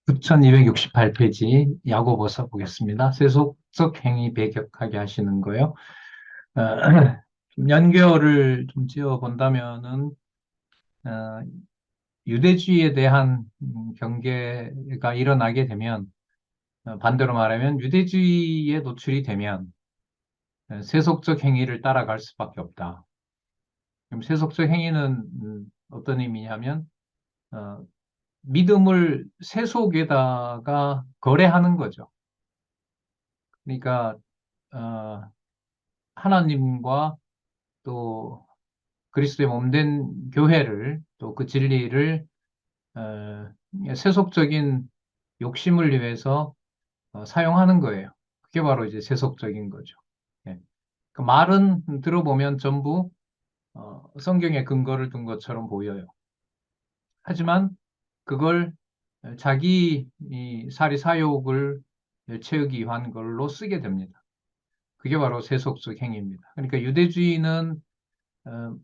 9268페이지 야고보서 보겠습니다. 세속적 행위 배격하게 하시는 거요. 어, 좀 연결을 좀 지어 본다면은 어, 유대주의에 대한 경계가 일어나게 되면 반대로 말하면 유대주의에 노출이 되면 세속적 행위를 따라갈 수밖에 없다. 그럼 세속적 행위는 어떤 의미냐면 어, 믿음을 세속에다가 거래하는 거죠. 그러니까 어, 하나님과 또 그리스도의 몸된 교회를 또 그 진리를 세속적인 욕심을 위해서 사용하는 거예요. 그게 바로 이제 세속적인 거죠. 예. 그 말은 들어보면 전부 성경에 근거를 둔 것처럼 보여요. 하지만 그걸 자기 이 사리 사욕을 채우기 위한 걸로 쓰게 됩니다. 그게 바로 세속적 행위입니다. 그러니까 유대주의는 어,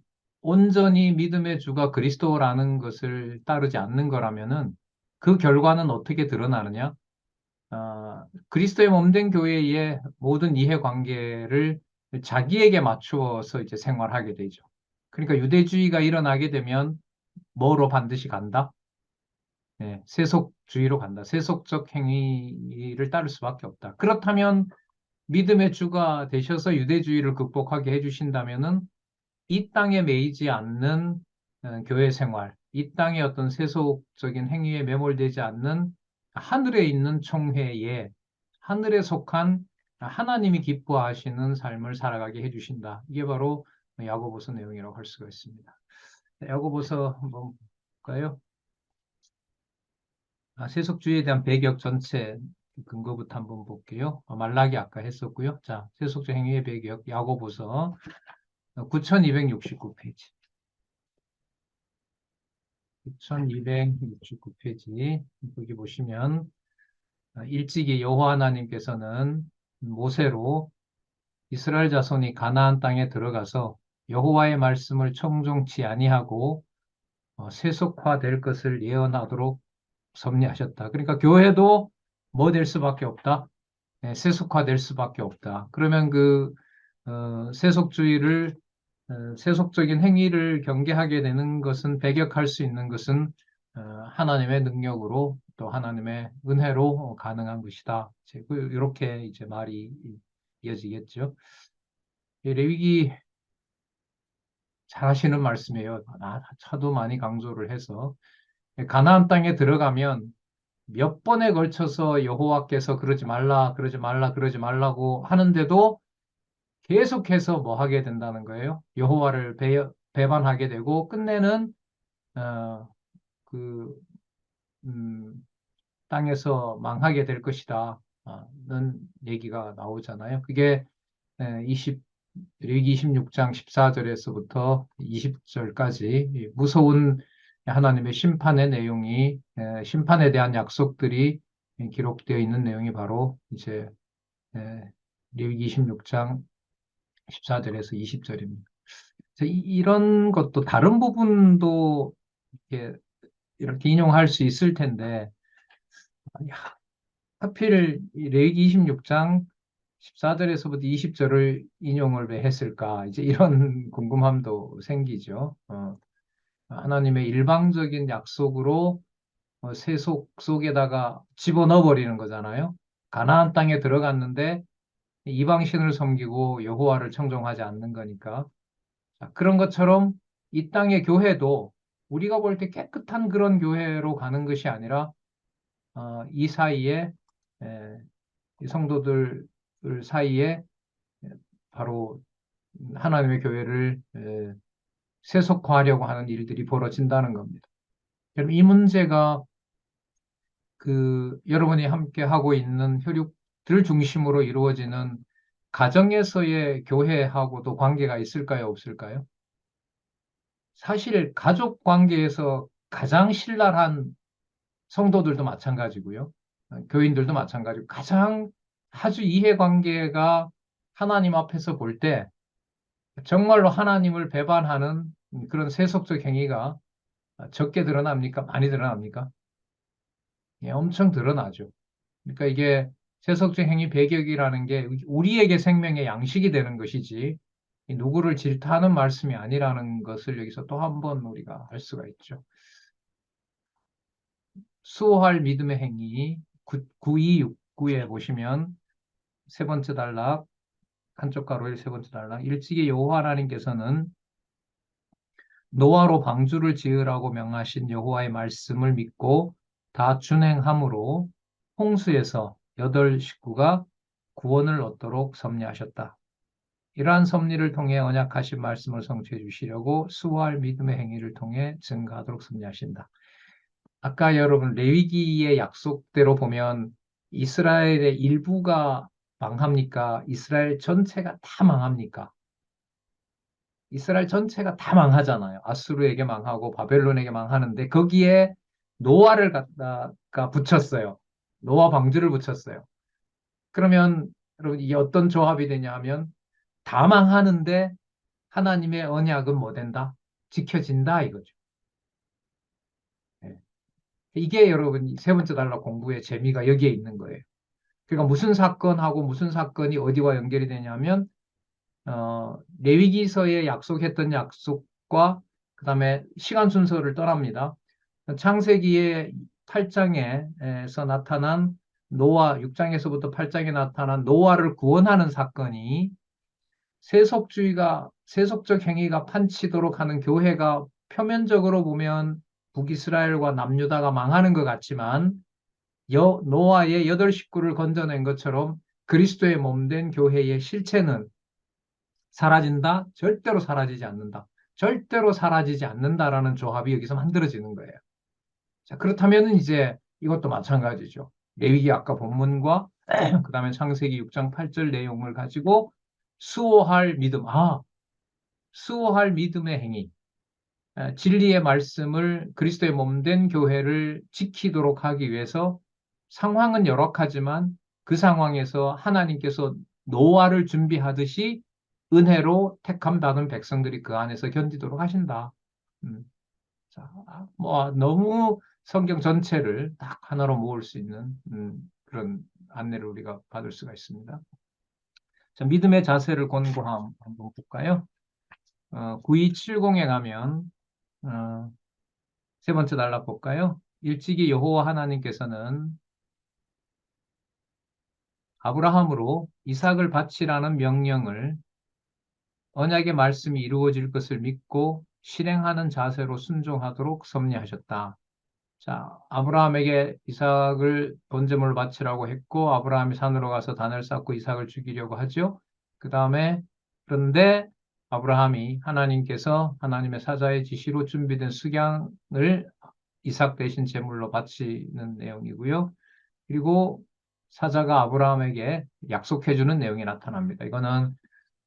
온전히 믿음의 주가 그리스도라는 것을 따르지 않는 거라면은 그 결과는 어떻게 드러나느냐? 그리스도의 몸된 교회의 모든 이해관계를 자기에게 맞추어서 이제 생활하게 되죠. 그러니까 유대주의가 일어나게 되면 뭐로 반드시 간다? 네, 세속주의로 간다. 세속적 행위를 따를 수밖에 없다. 그렇다면 믿음의 주가 되셔서 유대주의를 극복하게 해주신다면은 이 땅에 매이지 않는 교회 생활, 이 땅의 어떤 세속적인 행위에 매몰되지 않는 하늘에 있는 총회에 하늘에 속한 하나님이 기뻐하시는 삶을 살아가게 해주신다. 이게 바로 야고보서 내용이라고 할 수가 있습니다. 야고보서 한번 볼까요? 세속주의에 대한 배격 전체 근거부터 한번 볼게요. 말라기 아까 했었고요. 자, 세속적 행위의 배격 야고보서 9269페이지. 1269페이지 여기 보시면 일찍이 여호와 하나님께서는 모세로 이스라엘 자손이 가나안 땅에 들어가서 여호와의 말씀을 청종치 아니하고 세속화될 것을 예언하도록 섭리하셨다. 그러니까 교회도 뭐 될 수밖에 없다? 네, 세속화될 수밖에 없다. 그러면 그 세속주의를 세속적인 행위를 경계하게 되는 것은 배격할 수 있는 것은 하나님의 능력으로 또 하나님의 은혜로 가능한 것이다. 이렇게 이제 말이 이어지겠죠. 레위기 잘 하시는 말씀이에요. 차도 많이 강조를 해서 가나안 땅에 들어가면 몇 번에 걸쳐서 여호와께서 그러지 말라, 그러지 말라, 그러지 말라고 하는데도 계속해서 뭐 하게 된다는 거예요? 여호와를 배반하게 되고 끝내는 어, 그 음, 땅에서 망하게 될 것이다. 는 얘기가 나오잖아요. 그게 20 레위기 26장 14절에서부터 20절까지 무서운 하나님의 심판의 내용이 심판에 대한 약속들이 기록되어 있는 내용이 바로 이제 레위기 26장 14절에서 20절입니다. 이런 것도 다른 부분도 이렇게, 이렇게 인용할 수 있을 텐데 하필 레위기 26장 14절에서부터 20절을 인용을 왜 했을까? 이제 이런 궁금함도 생기죠. 하나님의 일방적인 약속으로 세속 속에다가 집어넣어 버리는 거잖아요. 가나안 땅에 들어갔는데 이방신을 섬기고 여호와를 청종하지 않는 거니까. 자, 그런 것처럼 이 땅의 교회도 우리가 볼 때 깨끗한 그런 교회로 가는 것이 아니라 이 사이에 이 성도들 사이에 바로 하나님의 교회를 세속화하려고 하는 일들이 벌어진다는 겁니다. 여러분, 이 문제가 여러분이 함께 하고 있는 혈육들 중심으로 이루어지는 가정에서의 교회하고도 관계가 있을까요, 없을까요? 사실 가족 관계에서 가장 신랄한 성도들도 마찬가지고요. 교인들도 마찬가지고 가장 아주 이해관계가 하나님 앞에서 볼 때 정말로 하나님을 배반하는 그런 세속적 행위가 적게 드러납니까? 많이 드러납니까? 예, 엄청 드러나죠. 그러니까 이게 세속적 행위 배격이라는 게 우리에게 생명의 양식이 되는 것이지 이 누구를 질타하는 말씀이 아니라는 것을 여기서 또 한 번 우리가 알 수가 있죠. 수호할 믿음의 행위 9269에 보시면 세 번째 단락 한쪽 가로에 세 번째 단락 일찍이 여호와 하나님께서는 노아로 방주를 지으라고 명하신 여호와의 말씀을 믿고 다 준행함으로 홍수에서 8식구가 구원을 얻도록 섭리하셨다. 이러한 섭리를 통해 언약하신 말씀을 성취해 주시려고 수호할 믿음의 행위를 통해 증가하도록 섭리하신다. 아까 여러분 레위기의 약속대로 보면 이스라엘의 일부가 망합니까? 이스라엘 전체가 다 망합니까? 이스라엘 전체가 다 망하잖아요. 아수르에게 망하고 바벨론에게 망하는데 거기에 노아를 갖다가 붙였어요. 노아 방주를 붙였어요. 그러면 여러분 이게 어떤 조합이 되냐 하면 다 망하는데 하나님의 언약은 뭐 된다? 지켜진다 이거죠. 네. 이게 여러분 세 번째 단락 공부의 재미가 여기에 있는 거예요. 그러니까 무슨 사건하고 무슨 사건이 어디와 연결이 되냐면 레위기서에 약속했던 약속과 그다음에 시간 순서를 떠납니다. 창세기의 8장에서 나타난 노아 6장에서부터 8장에 나타난 노아를 구원하는 사건이 세속적 행위가 판치도록 하는 교회가 표면적으로 보면 북이스라엘과 남유다가 망하는 것 같지만 노아의 8식구를 건져낸 것처럼 그리스도의 몸된 교회의 실체는 사라진다? 절대로 사라지지 않는다. 절대로 사라지지 않는다라는 조합이 여기서 만들어지는 거예요. 자, 그렇다면 이제 이것도 마찬가지죠. 레위기 아까 본문과 그 다음에 창세기 6장 8절 내용을 가지고 수호할 믿음, 수호할 믿음의 행위, 진리의 말씀을 그리스도의 몸된 교회를 지키도록 하기 위해서 상황은 열악하지만 그 상황에서 하나님께서 노아를 준비하듯이 은혜로 택함 받은 백성들이 그 안에서 견디도록 하신다. 음, 자, 뭐 너무 성경 전체를 딱 하나로 모을 수 있는 그런 안내를 우리가 받을 수가 있습니다. 자, 믿음의 자세를 권고함 한번 볼까요? 9270에 가면 세 번째 단락 볼까요? 일찍이 여호와 하나님께서는 아브라함으로 이삭을 바치라는 명령을 언약의 말씀이 이루어질 것을 믿고 실행하는 자세로 순종하도록 섭리하셨다. 자, 아브라함에게 이삭을 번제물로 바치라고 했고 아브라함이 산으로 가서 단을 쌓고 이삭을 죽이려고 하죠. 그 다음에 그런데 아브라함이 하나님께서 하나님의 사자의 지시로 준비된 숙양을 이삭 대신 제물로 바치는 내용이고요. 그리고 사자가 아브라함에게 약속해주는 내용이 나타납니다. 이거는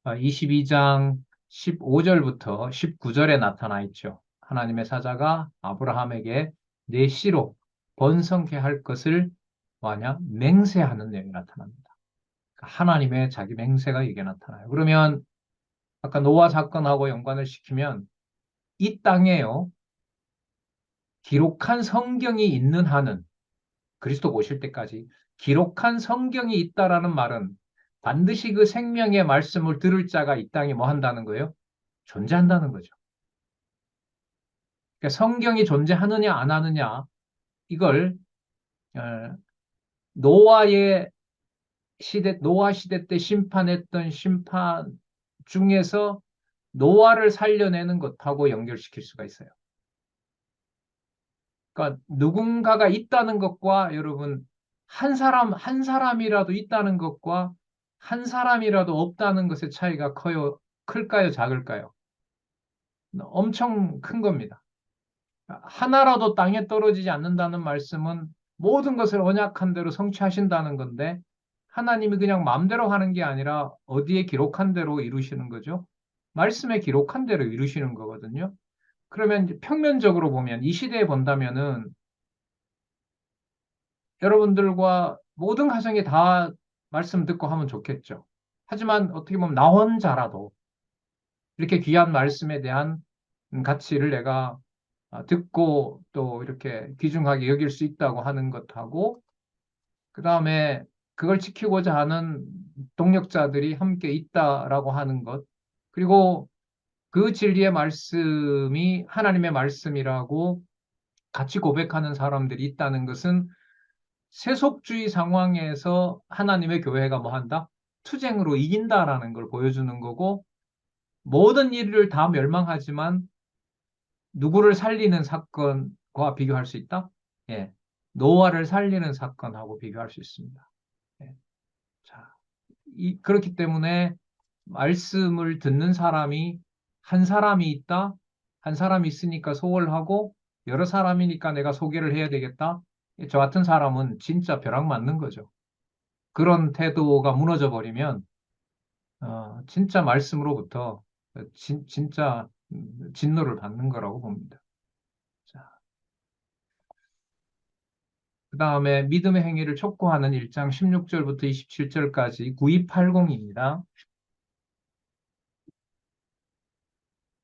22장 15절부터 19절에 나타나 있죠. 하나님의 사자가 아브라함에게 내 씨로 번성케 할 것을 뭐하냐? 맹세하는 내용이 나타납니다. 그러니까 하나님의 자기 맹세가 이게 나타나요. 그러면 아까 노아 사건하고 연관을 시키면 이 땅에요. 기록한 성경이 있는 한은 그리스도 오실 때까지 기록한 성경이 있다라는 말은 반드시 그 생명의 말씀을 들을 자가 이 땅에 뭐 한다는 거예요? 존재한다는 거죠. 그러니까 성경이 존재하느냐 안 하느냐 이걸 어, 노아 시대 때 심판했던 심판 중에서 노아를 살려내는 것하고 연결시킬 수가 있어요. 그러니까 누군가가 있다는 것과 여러분 한 사람이라도 있다는 것과 한 사람이라도 없다는 것의 차이가 클까요, 작을까요? 엄청 큰 겁니다. 하나라도 땅에 떨어지지 않는다는 말씀은 모든 것을 언약한 대로 성취하신다는 건데 하나님이 그냥 마음대로 하는 게 아니라 어디에 기록한 대로 이루시는 거죠? 말씀에 기록한 대로 이루시는 거거든요. 그러면 평면적으로 보면 이 시대에 본다면은 여러분들과 모든 가정이 다 말씀 듣고 하면 좋겠죠. 하지만 어떻게 보면 나 혼자라도 이렇게 귀한 말씀에 대한 가치를 내가 듣고 또 이렇게 귀중하게 여길 수 있다고 하는 것하고, 그 다음에 그걸 지키고자 하는 동력자들이 함께 있다라고 하는 것, 그리고 그 진리의 말씀이 하나님의 말씀이라고 같이 고백하는 사람들이 있다는 것은 세속주의 상황에서 하나님의 교회가 뭐 한다? 투쟁으로 이긴다라는 걸 보여주는 거고, 모든 일을 다 멸망하지만 누구를 살리는 사건과 비교할 수 있다? 예. 노아를 살리는 사건하고 비교할 수 있습니다. 예. 자, 그렇기 때문에 말씀을 듣는 사람이 한 사람이 있다? 한 사람이 있으니까 소홀하고 여러 사람이니까 내가 소개를 해야 되겠다? 저 같은 사람은 진짜 벼락 맞는 거죠. 그런 태도가 무너져 버리면 진짜 말씀으로부터 진짜 진노를 받는 거라고 봅니다. 자, 그 다음에 믿음의 행위를 촉구하는 1장 16절부터 27절까지 9280입니다.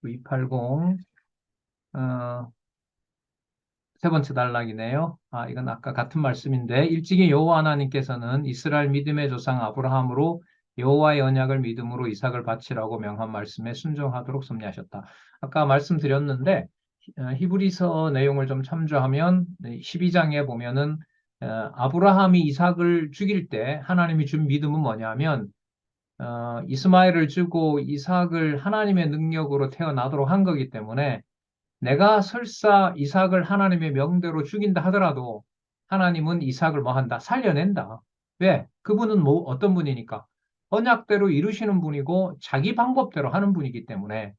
9280. 세 번째 단락이네요. 이건 아까 같은 말씀인데, 일찍이 여호와 하나님께서는 이스라엘 믿음의 조상 아브라함으로 여호와의 언약을 믿음으로 이삭을 바치라고 명한 말씀에 순종하도록 섭리하셨다. 아까 말씀드렸는데, 히브리서 내용을 좀 참조하면 12장에 보면은 아브라함이 이삭을 죽일 때 하나님이 준 믿음은 뭐냐면, 이스마엘을 주고 이삭을 하나님의 능력으로 태어나도록 한 거기 때문에, 내가 설사 이삭을 하나님의 명대로 죽인다 하더라도 하나님은 이삭을 뭐 한다? 살려낸다. 왜? 그분은 뭐 어떤 분이니까? 언약대로 이루시는 분이고 자기 방법대로 하는 분이기 때문에.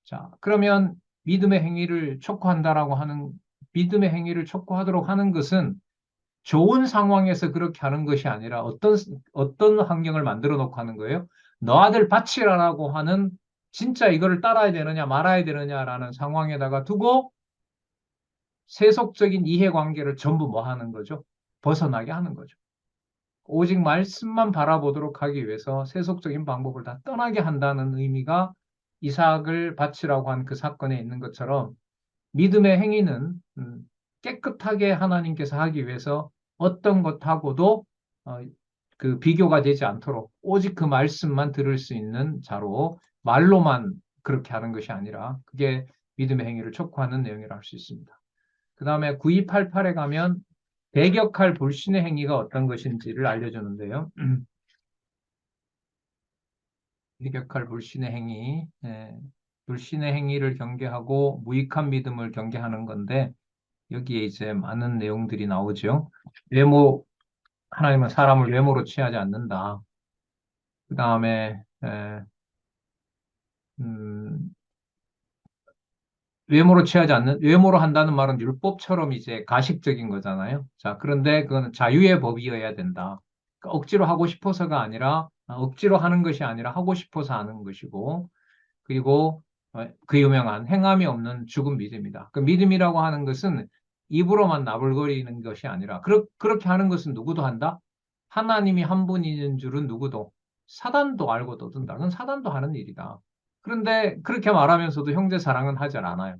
자, 그러면 믿음의 행위를 촉구한다라고 하는, 믿음의 행위를 촉구하도록 하는 것은 좋은 상황에서 그렇게 하는 것이 아니라 어떤 환경을 만들어 놓고 하는 거예요? 너 아들 바치라라고 하는, 진짜 이거를 따라야 되느냐 말아야 되느냐라는 상황에다가 두고 세속적인 이해관계를 전부 뭐 하는 거죠? 벗어나게 하는 거죠. 오직 말씀만 바라보도록 하기 위해서 세속적인 방법을 다 떠나게 한다는 의미가 이삭을 바치라고 한 그 사건에 있는 것처럼, 믿음의 행위는 깨끗하게 하나님께서 하기 위해서 어떤 것하고도 어, 그 비교가 되지 않도록 오직 그 말씀만 들을 수 있는 자로, 말로만 그렇게 하는 것이 아니라 그게 믿음의 행위를 촉구하는 내용이라 할 수 있습니다. 그 다음에 9288에 가면 배격할 불신의 행위가 어떤 것인지를 알려주는데요. 배격할 불신의 행위, 불신의 행위를 경계하고 무익한 믿음을 경계하는 건데, 여기에 이제 많은 내용들이 나오죠. 외모, 하나님은 사람을 외모로 취하지 않는다. 그 다음에 음, 외모로 한다는 말은 율법처럼 이제 가식적인 거잖아요. 자, 그런데 그건 자유의 법이어야 된다. 그러니까 억지로 하고 싶어서가 아니라, 억지로 하는 것이 아니라 하고 싶어서 하는 것이고, 그리고 그 유명한 행함이 없는 죽은 믿음이다. 그 믿음이라고 하는 것은 입으로만 나불거리는 것이 아니라, 그렇게 하는 것은 누구도 한다? 하나님이 한 분인 줄은 누구도, 사단도 알고 떠든다. 그건 사단도 하는 일이다. 그런데 그렇게 말하면서도 형제 사랑은 하지 않아요.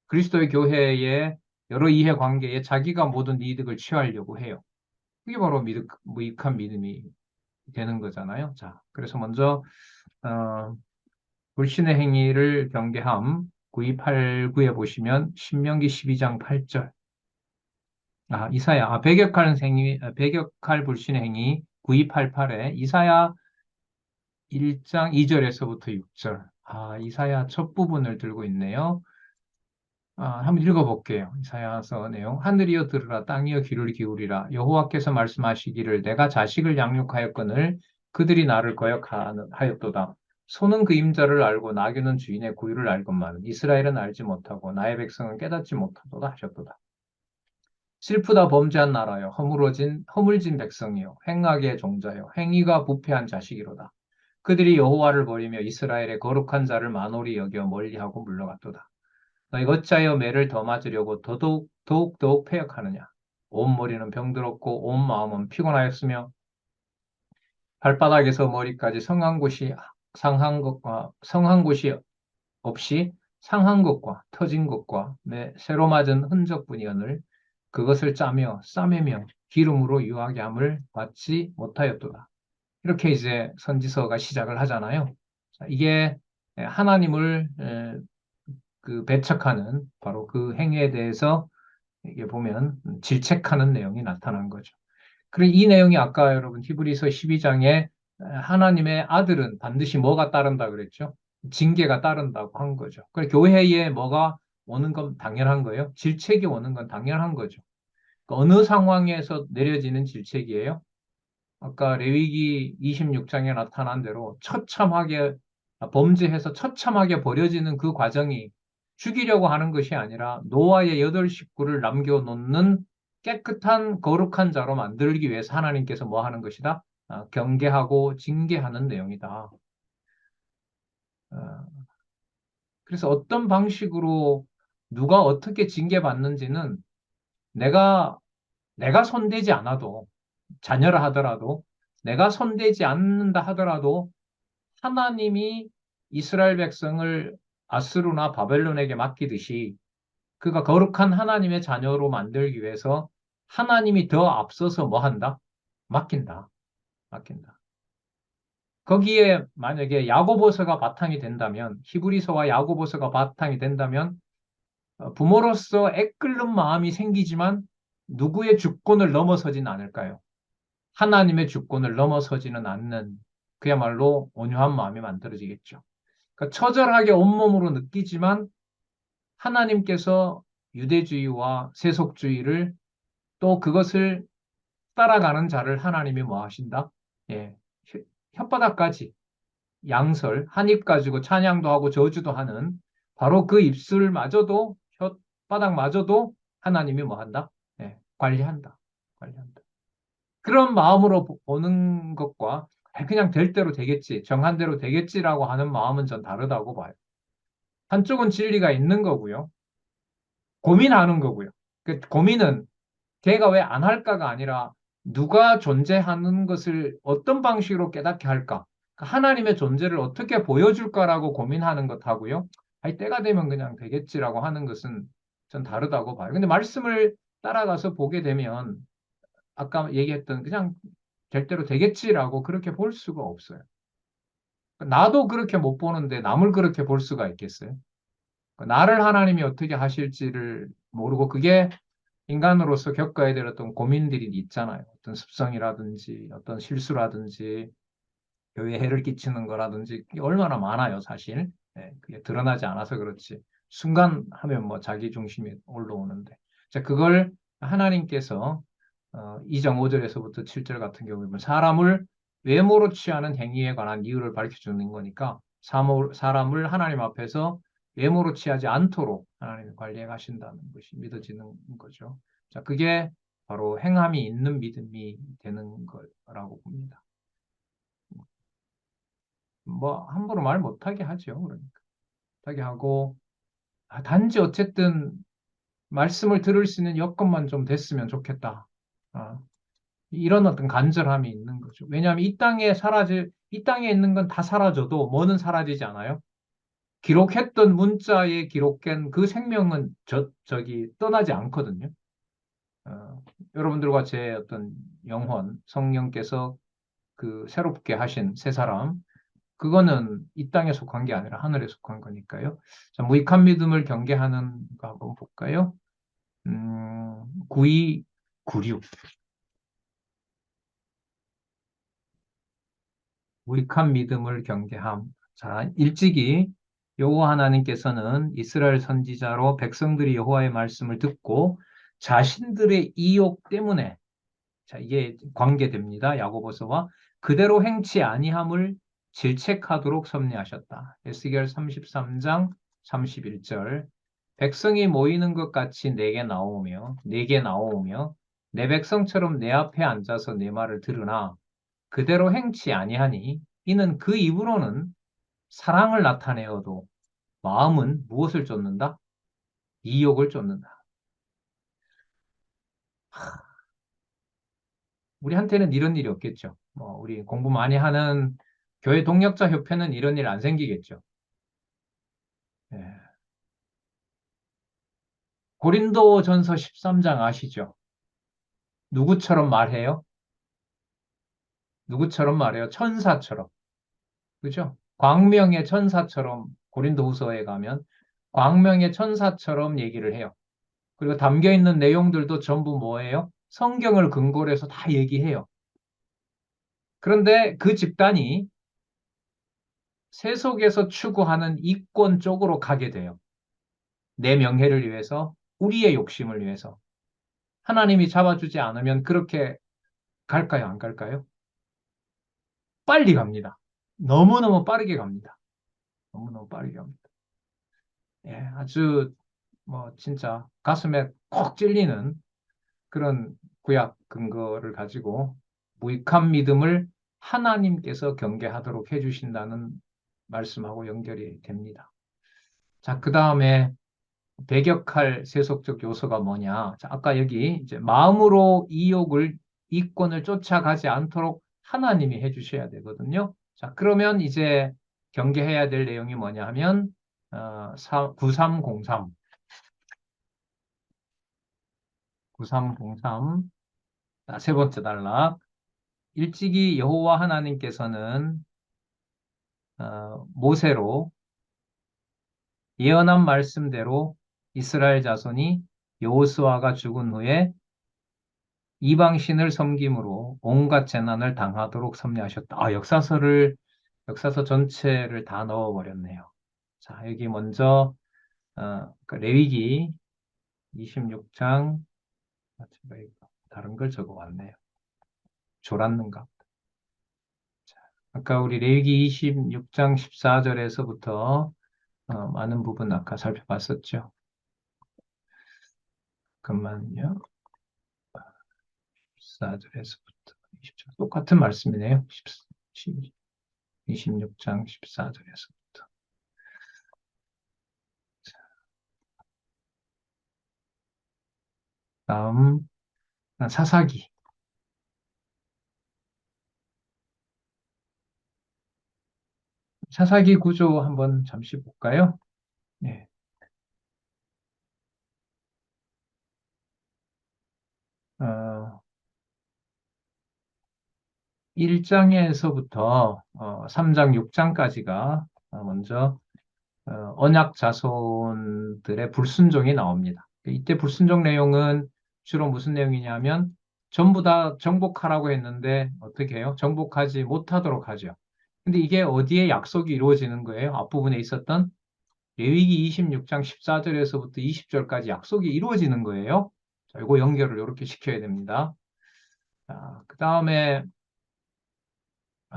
그리스도의 교회의 여러 이해관계에 자기가 모든 이득을 취하려고 해요. 그게 바로 무익한 믿음이 되는 거잖아요. 자, 그래서 먼저 불신의 행위를 경계함 9289에 보시면 신명기 12장 8절. 배격할 불신의 행위 9288에 이사야 1장 2절에서부터 6절. 이사야 첫 부분을 들고 있네요. 한번 읽어볼게요. 이사야서 내용. 하늘이여 들으라, 땅이여 귀를 기울이라. 여호와께서 말씀하시기를 내가 자식을 양육하였거늘 그들이 나를 거역하였도다. 소는 그 임자를 알고 나귀는 주인의 고유를 알건만 이스라엘은 알지 못하고 나의 백성은 깨닫지 못하도다 하셨도다. 슬프다 범죄한 나라여, 허물진 백성이여, 행악의 종자여, 행위가 부패한 자식이로다. 그들이 여호와를 버리며 이스라엘의 거룩한 자를 만홀히 여겨 멀리하고 물러갔도다. 너희가 어찌하여 매를 더 맞으려고 더욱 패역하느냐. 온 머리는 병들었고 온 마음은 피곤하였으며 발바닥에서 머리까지 성한 곳이 없이 상한 것과 터진 것과 새로 맞은 흔적뿐이거늘 그것을 짜며 싸매며 기름으로 유하게 함을 받지 못하였도다. 이렇게 이제 선지서가 시작을 하잖아요. 자, 이게 하나님을 그 배척하는 바로 그 행위에 대해서 이게 보면 질책하는 내용이 나타난 거죠. 그리고 이 내용이 아까 여러분 히브리서 12장에 하나님의 아들은 반드시 뭐가 따른다 그랬죠? 징계가 따른다고 한 거죠. 그래 교회에 뭐가 오는 건 당연한 거예요. 질책이 오는 건 당연한 거죠. 그러니까 어느 상황에서 내려지는 질책이에요? 아까 레위기 26장에 나타난 대로 처참하게 범죄해서 처참하게 버려지는 그 과정이 죽이려고 하는 것이 아니라 노아의 8식구를 남겨놓는 깨끗한 거룩한 자로 만들기 위해서 하나님께서 뭐 하는 것이다? 경계하고 징계하는 내용이다. 어, 그래서 어떤 방식으로 누가 어떻게 징계받는지는 내가 손대지 않아도 자녀라 하더라도 내가 손대지 않는다 하더라도 하나님이 이스라엘 백성을 아스루나 바벨론에게 맡기듯이 그가 거룩한 하나님의 자녀로 만들기 위해서 하나님이 더 앞서서 뭐 한다? 맡긴다. 맡긴다. 거기에 만약에 야고보서가 바탕이 된다면, 히브리서와 야고보서가 바탕이 된다면 부모로서 애끓는 마음이 생기지만 누구의 주권을 넘어서진 않을까요? 하나님의 주권을 넘어서지는 않는 그야말로 온유한 마음이 만들어지겠죠. 그러니까 처절하게 온몸으로 느끼지만 하나님께서 유대주의와 세속주의를 또 그것을 따라가는 자를 하나님이 뭐 하신다? 예, 혓바닥까지 양설, 한 입 가지고 찬양도 하고 저주도 하는 바로 그 입술마저도 혓바닥마저도 하나님이 뭐 한다? 예, 관리한다. 관리한다. 그런 마음으로 보는 것과 그냥 될 대로 되겠지, 정한 대로 되겠지라고 하는 마음은 전 다르다고 봐요. 한쪽은 진리가 있는 거고요. 고민하는 거고요. 그 고민은 걔가 왜 안 할까가 아니라 누가 존재하는 것을 어떤 방식으로 깨닫게 할까? 하나님의 존재를 어떻게 보여줄까라고 고민하는 것하고요. 아니, 때가 되면 그냥 되겠지라고 하는 것은 전 다르다고 봐요. 근데 말씀을 따라가서 보게 되면 아까 얘기했던 그냥 될 대로 되겠지라고 그렇게 볼 수가 없어요. 나도 그렇게 못 보는데 남을 그렇게 볼 수가 있겠어요? 나를 하나님이 어떻게 하실지를 모르고 그게 인간으로서 겪어야 될 어떤 고민들이 있잖아요. 어떤 습성이라든지 어떤 실수라든지 교회에 해를 끼치는 거라든지 그게 얼마나 많아요, 사실. 예, 그게 드러나지 않아서 그렇지. 순간 하면 뭐 자기 중심이 올라오는데. 자, 그걸 하나님께서 2장 5절에서부터 7절 같은 경우에 보면 사람을 외모로 취하는 행위에 관한 이유를 밝혀 주는 거니까 사람을 하나님 앞에서 외모로 취하지 않도록 하나님이 관리해 가신다는 것이 믿어지는 거죠. 자, 그게 바로 행함이 있는 믿음이 되는 거라고 봅니다. 뭐 함부로 말 못하게 하죠. 그러니까 못하게 하고 단지 어쨌든 말씀을 들을 수 있는 여건만 좀 됐으면 좋겠다. 아, 이런 어떤 간절함이 있는 거죠. 왜냐하면 이 땅에 있는 건 다 사라져도 뭐는 사라지지 않아요? 기록했던 문자에 기록된 그 생명은 저기 떠나지 않거든요. 여러분들과 제 어떤 영혼, 성령께서 그 새롭게 하신 새 사람, 그거는 이 땅에 속한 게 아니라 하늘에 속한 거니까요. 자, 무익한 믿음을 경계하는 거 한번 볼까요? 9296. 무익한 믿음을 경계함. 자, 일찍이 여호와 하나님께서는 이스라엘 선지자로 백성들이 여호와의 말씀을 듣고 자신들의 이욕 때문에 자, 이게 관계됩니다. 야고보서와 그대로 행치 아니함을 질책하도록 섭리하셨다. 에스겔 33장 31절. 백성이 모이는 것 같이 내게 나오며 내 백성처럼 내 앞에 앉아서 내 말을 들으나 그대로 행치 아니하니 이는 그 입으로는 사랑을 나타내어도 마음은 무엇을 쫓는다? 이욕을 쫓는다. 우리한테는 이런 일이 없겠죠. 뭐 우리 공부 많이 하는 교회 동역자 협회는 이런 일 안 생기겠죠. 예. 고린도전서 13장 아시죠? 누구처럼 말해요? 누구처럼 말해요? 천사처럼. 그죠? 광명의 천사처럼 고린도후서에 가면 광명의 천사처럼 얘기를 해요. 그리고 담겨 있는 내용들도 전부 뭐예요? 성경을 근거로 해서 다 얘기해요. 그런데 그 집단이 세속에서 추구하는 이권 쪽으로 가게 돼요. 내 명예를 위해서, 우리의 욕심을 위해서. 하나님이 잡아주지 않으면 그렇게 갈까요? 안 갈까요? 빨리 갑니다. 너무너무 빠르게 갑니다. 너무너무 빠르게 갑니다. 예, 아주 뭐 진짜 가슴에 콕 찔리는 그런 구약 근거를 가지고 무익한 믿음을 하나님께서 경계하도록 해주신다는 말씀하고 연결이 됩니다. 자, 그 다음에 배격할 세속적 요소가 뭐냐? 자, 아까 여기 이제 마음으로 이욕을 이권을 쫓아가지 않도록 하나님이 해주셔야 되거든요. 자, 그러면 이제 경계해야 될 내용이 뭐냐 하면 9303 9303 자, 세 번째 단락 일찍이 여호와 하나님께서는 모세로 예언한 말씀대로 이스라엘 자손이 여호수아가 죽은 후에 이방신을 섬김으로 온갖 재난을 당하도록 섭리하셨다. 역사서 전체를 다 넣어버렸네요. 자, 여기 먼저, 그 레위기 26장, 제가 이거 다른 걸 적어왔네요. 졸았는가? 자, 아까 우리 레위기 26장 14절에서부터 많은 부분 아까 살펴봤었죠. 잠깐만요. 14절에서부터 20절. 똑같은 말씀이네요. 26장 14절에서부터. 다음, 사사기. 사사기 구조 한번 잠시 볼까요? 네. 1장에서부터 3장, 6장까지가 먼저 언약 자손들의 불순종이 나옵니다. 이때 불순종 내용은 주로 무슨 내용이냐면 전부 다 정복하라고 했는데 어떻게 해요? 정복하지 못하도록 하죠. 근데 이게 어디에 약속이 이루어지는 거예요? 앞부분에 있었던 레위기 26장 14절에서부터 20절까지 약속이 이루어지는 거예요. 자, 이거 연결을 이렇게 시켜야 됩니다. 자, 그 다음에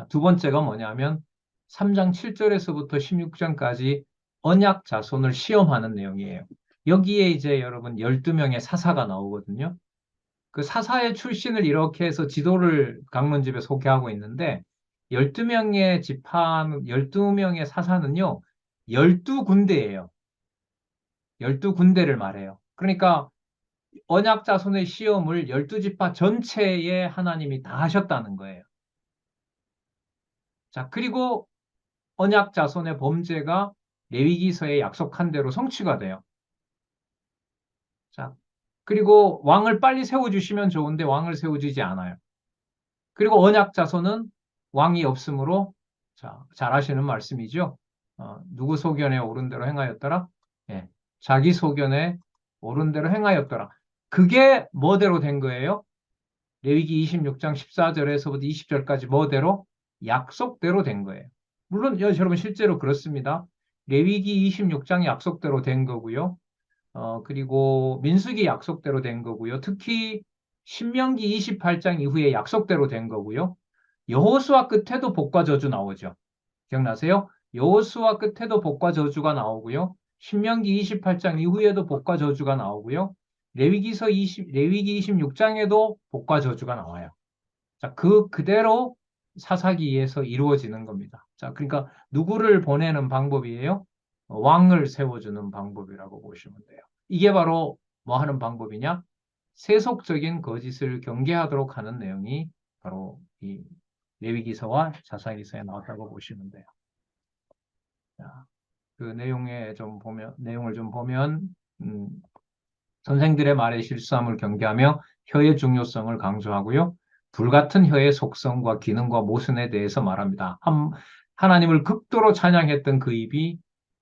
두 번째가 뭐냐면 3장 7절에서부터 16장까지 언약 자손을 시험하는 내용이에요. 여기에 이제 여러분 12명의 사사가 나오거든요. 그 사사의 출신을 이렇게 해서 지도를 강론집에 소개하고 있는데 12명의 지파, 12명의 사사는요. 12군데예요. 12군데를 말해요. 그러니까 언약 자손의 시험을 12지파 전체에 하나님이 다 하셨다는 거예요. 자, 그리고 언약 자손의 범죄가 레위기서에 약속한 대로 성취가 돼요. 자, 그리고 왕을 빨리 세워주시면 좋은데 왕을 세워주지 않아요. 그리고 언약 자손은 왕이 없으므로 자, 잘 아시는 말씀이죠. 누구 소견에 옳은 대로 행하였더라? 예, 자기 소견에 옳은 대로 행하였더라. 그게 뭐대로 된 거예요? 레위기 26장 14절에서부터 20절까지 뭐대로? 약속대로 된 거예요. 물론 여러분 실제로 그렇습니다. 레위기 26장 약속대로 된 거고요. 그리고 민수기 약속대로 된 거고요. 특히 신명기 28장 이후에 약속대로 된 거고요. 여호수아 끝에도 복과 저주 나오죠. 기억나세요? 여호수아 끝에도 복과 저주가 나오고요. 신명기 28장 이후에도 복과 저주가 나오고요. 레위기 26장에도 복과 저주가 나와요. 자, 그대로 사사기에서 이루어지는 겁니다. 자, 그러니까 누구를 보내는 방법이에요? 왕을 세워주는 방법이라고 보시면 돼요. 이게 바로 뭐 하는 방법이냐? 세속적인 거짓을 경계하도록 하는 내용이 바로 이 레위기서와 사사기서에 나왔다고 보시면 돼요. 자, 그 내용을 좀 보면, 선생들의 말에 실수함을 경계하며 혀의 중요성을 강조하고요. 불같은 혀의 속성과 기능과 모순에 대해서 말합니다. 하나님을 극도로 찬양했던 그 입이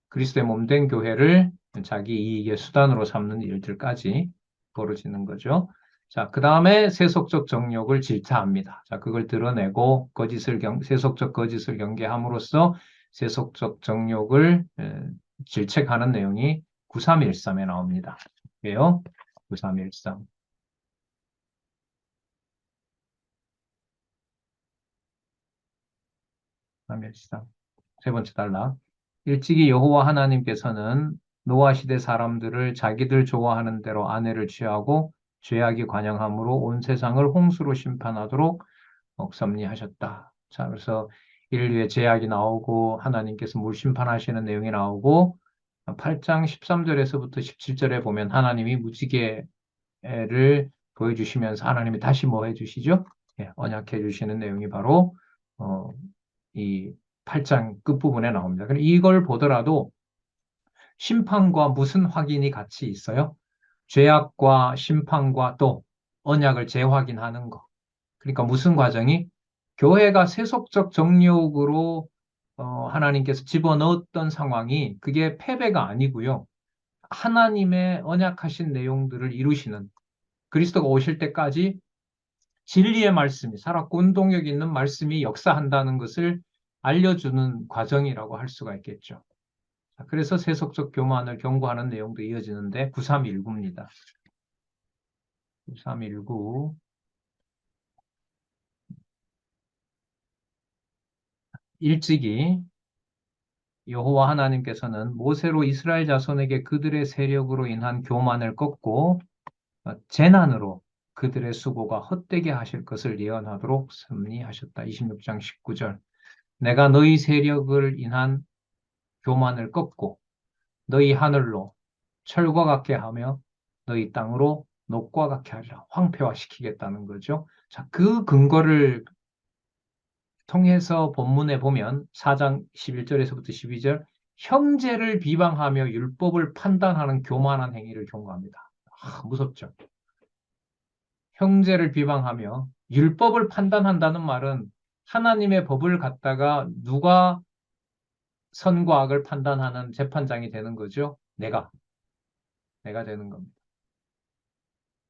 그리스도의 몸된 교회를 자기 이익의 수단으로 삼는 일들까지 벌어지는 거죠. 자, 그 다음에 세속적 정욕을 질타합니다. 자, 그걸 드러내고 세속적 거짓을 경계함으로써 세속적 정욕을 질책하는 내용이 9313에 나옵니다. 왜요? 9313. 9313. 세 번째 단락. 일찍이 여호와 하나님께서는 노아 시대 사람들을 자기들 좋아하는 대로 아내를 취하고 죄악이 관영함으로 온 세상을 홍수로 심판하도록 섭리하셨다. 자, 그래서 인류의 죄악이 나오고 하나님께서 물 심판하시는 내용이 나오고 8장 13절에서부터 17절에 보면 하나님이 무지개를 보여주시면서 하나님이 다시 뭐 해주시죠? 예, 언약해 주시는 내용이 바로 이 8장 끝부분에 나옵니다. 그럼 이걸 보더라도 심판과 무슨 확인이 같이 있어요? 죄악과 심판과 또 언약을 재확인하는 거. 그러니까 무슨 과정이? 교회가 세속적 정욕으로 하나님께서 집어넣었던 상황이 그게 패배가 아니고요. 하나님의 언약하신 내용들을 이루시는 그리스도가 오실 때까지 진리의 말씀이 살았고 운동력 있는 말씀이 역사한다는 것을 알려주는 과정이라고 할 수가 있겠죠. 그래서 세속적 교만을 경고하는 내용도 이어지는데 9319입니다. 9319 일찍이 여호와 하나님께서는 모세로 이스라엘 자손에게 그들의 세력으로 인한 교만을 꺾고 재난으로 그들의 수고가 헛되게 하실 것을 예언하도록 섭리하셨다. 26장 19절. 내가 너희 세력을 인한 교만을 꺾고 너희 하늘로 철과 같게 하며 너희 땅으로 녹과 같게 하리라. 황폐화시키겠다는 거죠. 자, 그 근거를 통해서 본문에 보면 4장 11절에서부터 12절 형제를 비방하며 율법을 판단하는 교만한 행위를 경고합니다. 무섭죠. 형제를 비방하며 율법을 판단한다는 말은 하나님의 법을 갖다가 누가 선과 악을 판단하는 재판장이 되는 거죠. 내가 되는 겁니다.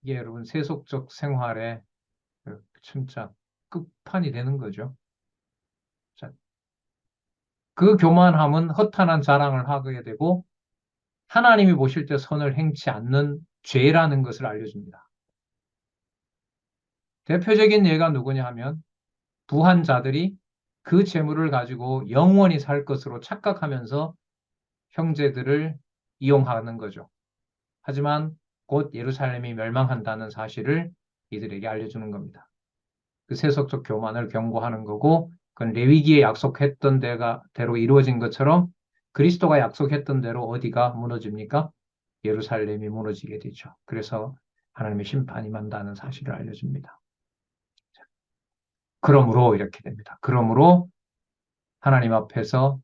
이게 여러분 세속적 생활의 진짜 끝판이 되는 거죠. 자, 그 교만함은 허탄한 자랑을 하게 되고 하나님이 보실 때 선을 행치 않는 죄라는 것을 알려줍니다. 대표적인 예가 누구냐 하면 부한 자들이 그 재물을 가지고 영원히 살 것으로 착각하면서 형제들을 이용하는 거죠. 하지만 곧 예루살렘이 멸망한다는 사실을 이들에게 알려주는 겁니다. 그 세속적 교만을 경고하는 거고 그건 레위기에 약속했던 대로 이루어진 것처럼 그리스도가 약속했던 대로 어디가 무너집니까? 예루살렘이 무너지게 되죠. 그래서 하나님의 심판이 만다는 사실을 알려줍니다. 그러므로 이렇게 됩니다. 그러므로 하나님 앞에서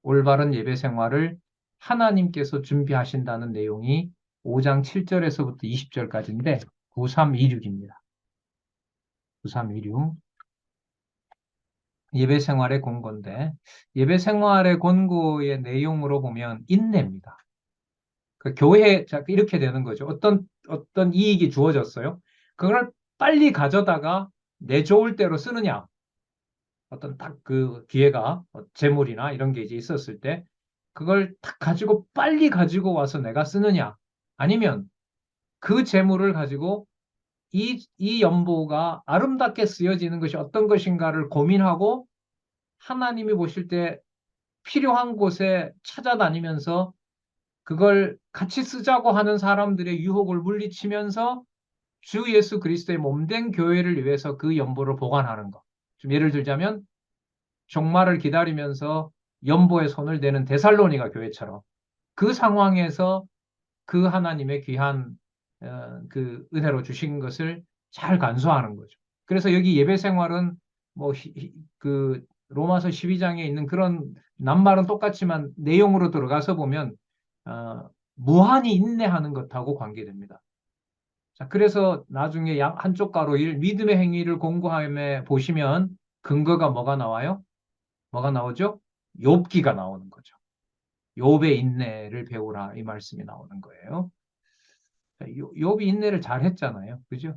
올바른 예배 생활을 하나님께서 준비하신다는 내용이 5장 7절에서부터 20절까지인데 9326입니다. 9326 예배 생활의 권고인데 예배 생활의 권고의 내용으로 보면 인내입니다. 그 교회 이렇게 되는 거죠. 어떤 이익이 주어졌어요. 그걸 빨리 가져다가 내 좋을 대로 쓰느냐. 어떤 딱 그 기회가 재물이나 이런 게 이제 있었을 때 그걸 딱 가지고 빨리 가지고 와서 내가 쓰느냐. 아니면 그 재물을 가지고 이 연보가 아름답게 쓰여지는 것이 어떤 것인가를 고민하고 하나님이 보실 때 필요한 곳에 찾아다니면서 그걸 같이 쓰자고 하는 사람들의 유혹을 물리치면서 주 예수 그리스도의 몸된 교회를 위해서 그 연보를 보관하는 것. 좀 예를 들자면 종말을 기다리면서 연보에 손을 대는 데살로니가 교회처럼 그 상황에서 그 하나님의 귀한 그 은혜로 주신 것을 잘 간수하는 거죠. 그래서 여기 예배 생활은 그 로마서 12장에 있는 그런 낱말은 똑같지만 내용으로 들어가서 보면 무한히 인내하는 것하고 관계됩니다. 자, 그래서 나중에 한쪽 가로 믿음의 행위를 공고함에 보시면 근거가 뭐가 나와요? 뭐가 나오죠? 욥기가 나오는 거죠. 욥의 인내를 배우라 이 말씀이 나오는 거예요. 자, 욥이 인내를 잘 했잖아요. 그죠?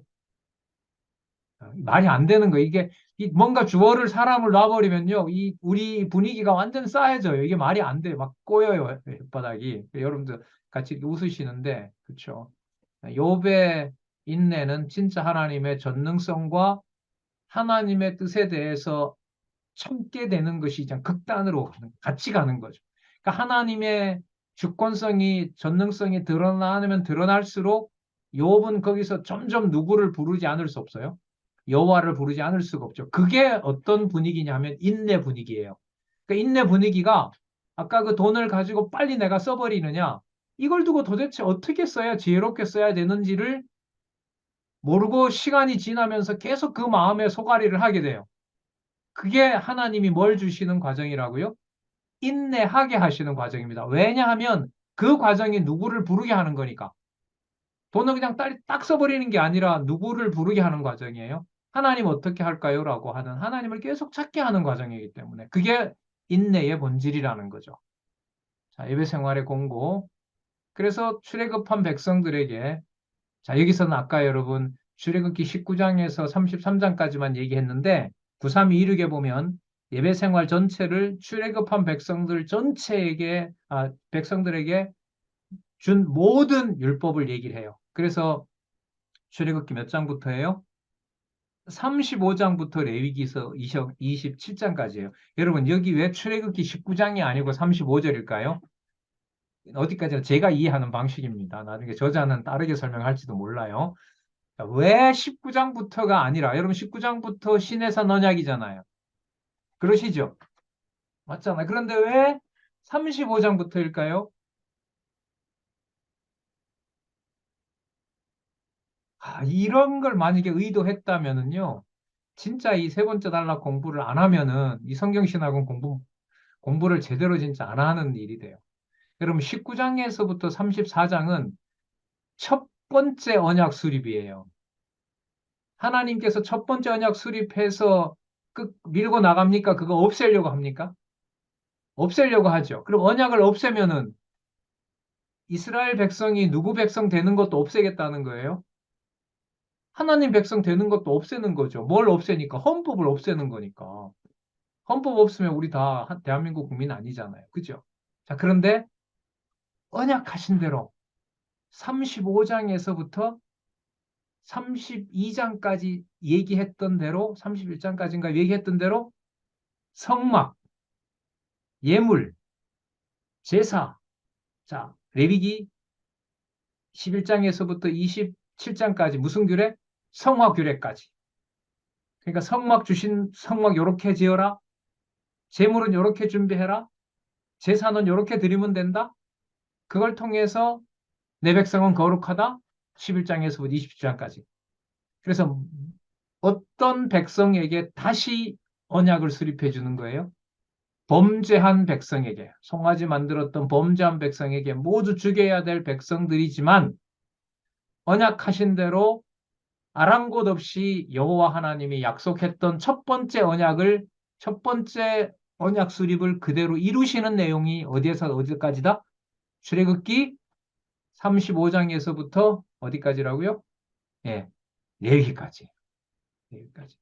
말이 안 되는 거예요. 이게 뭔가 주어를 사람을 놔버리면요. 이 우리 분위기가 완전 싸해져요. 이게 말이 안 돼요. 막 꼬여요. 혓바닥이. 여러분들 같이 이렇게 웃으시는데 그렇죠. 욥의 인내는 진짜 하나님의 전능성과 하나님의 뜻에 대해서 참게 되는 것이 그냥 극단으로 같이 가는 거죠. 그러니까 하나님의 주권성이 전능성이 드러나면 드러날수록 욥은 거기서 점점 누구를 부르지 않을 수 없어요. 여호와를 부르지 않을 수가 없죠. 그게 어떤 분위기냐면 인내 분위기예요. 그러니까 인내 분위기가 아까 그 돈을 가지고 빨리 내가 써버리느냐 이걸 두고 도대체 어떻게 써야 지혜롭게 써야 되는지를 모르고 시간이 지나면서 계속 그 마음에 소가리를 하게 돼요. 그게 하나님이 뭘 주시는 과정이라고요? 인내하게 하시는 과정입니다. 왜냐하면 그 과정이 누구를 부르게 하는 거니까. 돈을 그냥 딱 써버리는 게 아니라 누구를 부르게 하는 과정이에요. 하나님 어떻게 할까요? 라고 하는 하나님을 계속 찾게 하는 과정이기 때문에 그게 인내의 본질이라는 거죠. 자, 예배 생활의 공고. 그래서 출애굽한 백성들에게 자, 여기서는 아까 여러분 출애굽기 19장에서 33장까지만 얘기했는데 9326에 보면 예배 생활 전체를 출애굽한 백성들 전체에게 백성들에게 준 모든 율법을 얘기를 해요. 그래서 출애굽기 몇 장부터예요? 35장부터 레위기서 27장까지예요. 여러분 여기 왜 출애굽기 19장이 아니고 35절일까요? 어디까지나 제가 이해하는 방식입니다. 나중에 저자는 다르게 설명할지도 몰라요. 왜 19장부터가 아니라 여러분 19장부터 신해산 언약이잖아요. 그러시죠? 맞잖아요. 그런데 왜 35장부터일까요? 이런 걸 만약에 의도했다면은요. 진짜 이 세 번째 단락 공부를 안 하면은 이 성경신학은 공부를 제대로 진짜 안 하는 일이 돼요. 여러분 19장에서부터 34장은 첫 번째 언약 수립이에요. 하나님께서 첫 번째 언약 수립해서 밀고 나갑니까? 그거 없애려고 합니까? 없애려고 하죠. 그럼 언약을 없애면은 이스라엘 백성이 누구 백성 되는 것도 없애겠다는 거예요. 하나님 백성 되는 것도 없애는 거죠. 뭘 없애니까? 헌법을 없애는 거니까. 헌법 없으면 우리 다 대한민국 국민 아니잖아요. 그죠? 자, 그런데 언약하신 대로 35장에서부터 32장까지 얘기했던 대로 31장까지인가 얘기했던 대로 성막, 예물, 제사, 자, 레위기 11장에서부터 27장까지 무슨 규례? 성화 규례까지. 그러니까 성막 주신 성막 요렇게 지어라. 제물은 요렇게 준비해라. 제사는 요렇게 드리면 된다. 그걸 통해서 내 백성은 거룩하다. 11장에서부터 27장까지. 그래서 어떤 백성에게 다시 언약을 수립해 주는 거예요? 범죄한 백성에게, 송아지 만들었던 범죄한 백성에게 모두 죽여야 될 백성들이지만 언약하신 대로 아랑곳 없이 여호와 하나님이 약속했던 첫 번째 언약 수립을 그대로 이루시는 내용이 어디에서 어디까지다? 출애굽기 35장에서부터 어디까지라고요? 예, 레위기까지. 레위기까지.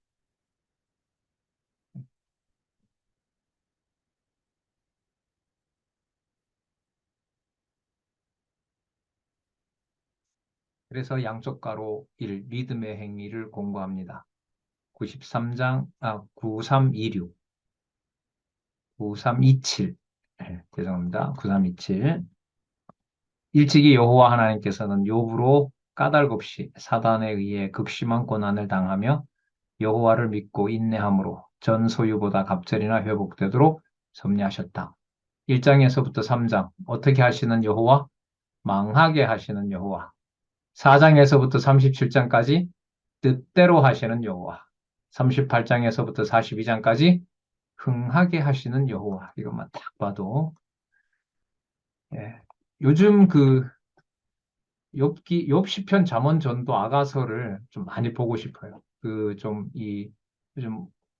그래서 양쪽 가로 1 믿음의 행위를 공부합니다. 9326, 9327. 죄송합니다. 9327. 일찍이 여호와 하나님께서는 욥으로 까닭없이 사단에 의해 극심한 고난을 당하며 여호와를 믿고 인내함으로 전 소유보다 갑절이나 회복되도록 섭리하셨다. 1장에서부터 3장 어떻게 하시는 여호와? 망하게 하시는 여호와. 4장에서부터 37장까지 뜻대로 하시는 여호와. 38장에서부터 42장까지 흥하게 하시는 여호와. 이것만 딱 봐도 예. 요즘 욥 시편 잠언 전도 아가서를 좀 많이 보고 싶어요. 요즘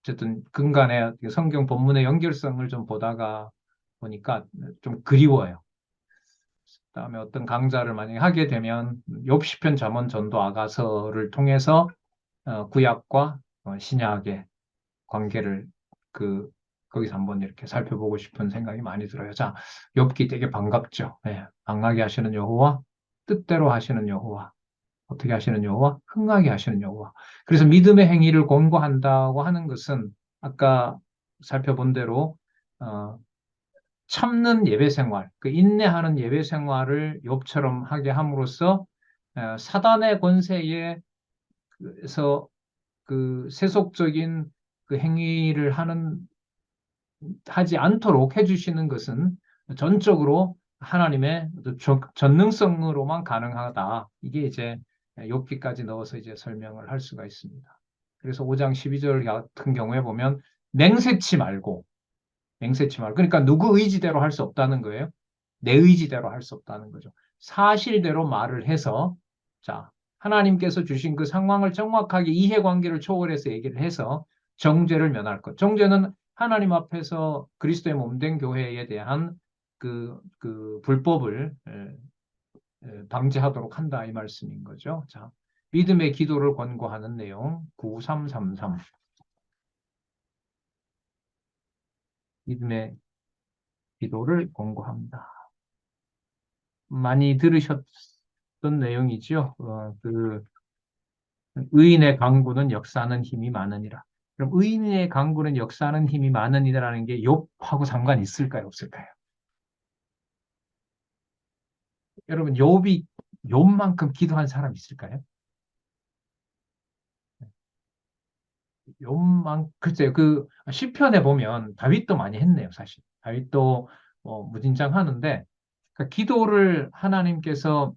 어쨌든 근간에 성경 본문의 연결성을 좀 보다가 보니까 좀 그리워요. 그다음에 어떤 강좌를 만약에 하게 되면 욥 시편 잠언 전도 아가서를 통해서 구약과 신약의 관계를 그 거기서 한번 이렇게 살펴보고 싶은 생각이 많이 들어요. 자, 욥기 되게 반갑죠. 예, 방하게 하시는 여호와, 뜻대로 하시는 여호와, 어떻게 하시는 여호와, 흥하게 하시는 여호와. 그래서 믿음의 행위를 권고한다고 하는 것은 아까 살펴본 대로 어, 참는 예배 생활, 그 인내하는 예배 생활을 욥처럼 하게 함으로써 사단의 권세에 서 그 세속적인 그 행위를 하지 않도록 해주시는 것은 전적으로 하나님의 전능성으로만 가능하다. 이게 이제 욥기까지 넣어서 이제 설명을 할 수가 있습니다. 그래서 5장 12절 같은 경우에 보면 맹세치 말고 그러니까 누구 의지대로 할 수 없다는 거예요. 내 의지대로 할 수 없다는 거죠. 사실대로 말을 해서 자, 하나님께서 주신 그 상황을 정확하게 이해관계를 초월해서 얘기를 해서 정죄를 면할 것. 정죄는 하나님 앞에서 그리스도의 몸된 교회에 대한 그 불법을 방지하도록 한다 이 말씀인 거죠. 자, 믿음의 기도를 권고하는 내용 9333. 믿음의 기도를 권고합니다. 많이 들으셨던 내용이죠. 의인의 강구는 역사하는 힘이 많으니라. 그럼 의인의 강구는 역사하는 힘이 많으니라는 게 욥하고 상관이 있을까요, 없을까요? 여러분, 욥만큼 기도한 사람 있을까요? 욥만 글쎄요. 그 시편에 보면 다윗도 많이 했네요, 사실. 다윗도 무진장 하는데 그러니까 기도를 하나님께서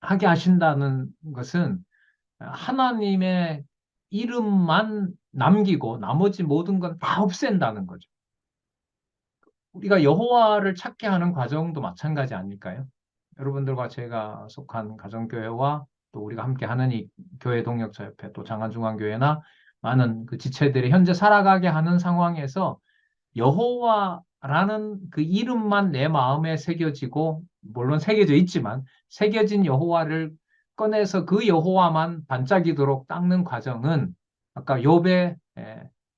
하게 하신다는 것은 하나님의 이름만 남기고 나머지 모든 건 다 없앤다는 거죠. 우리가 여호와를 찾게 하는 과정도 마찬가지 아닐까요? 여러분들과 제가 속한 가정교회와 또 우리가 함께 하는 이 교회 동역자협회 또 장안중앙교회나 많은 그 지체들이 현재 살아가게 하는 상황에서 여호와라는 그 이름만 내 마음에 새겨지고 물론 새겨져 있지만 새겨진 여호와를 꺼내서 그 여호와만 반짝이도록 닦는 과정은 아까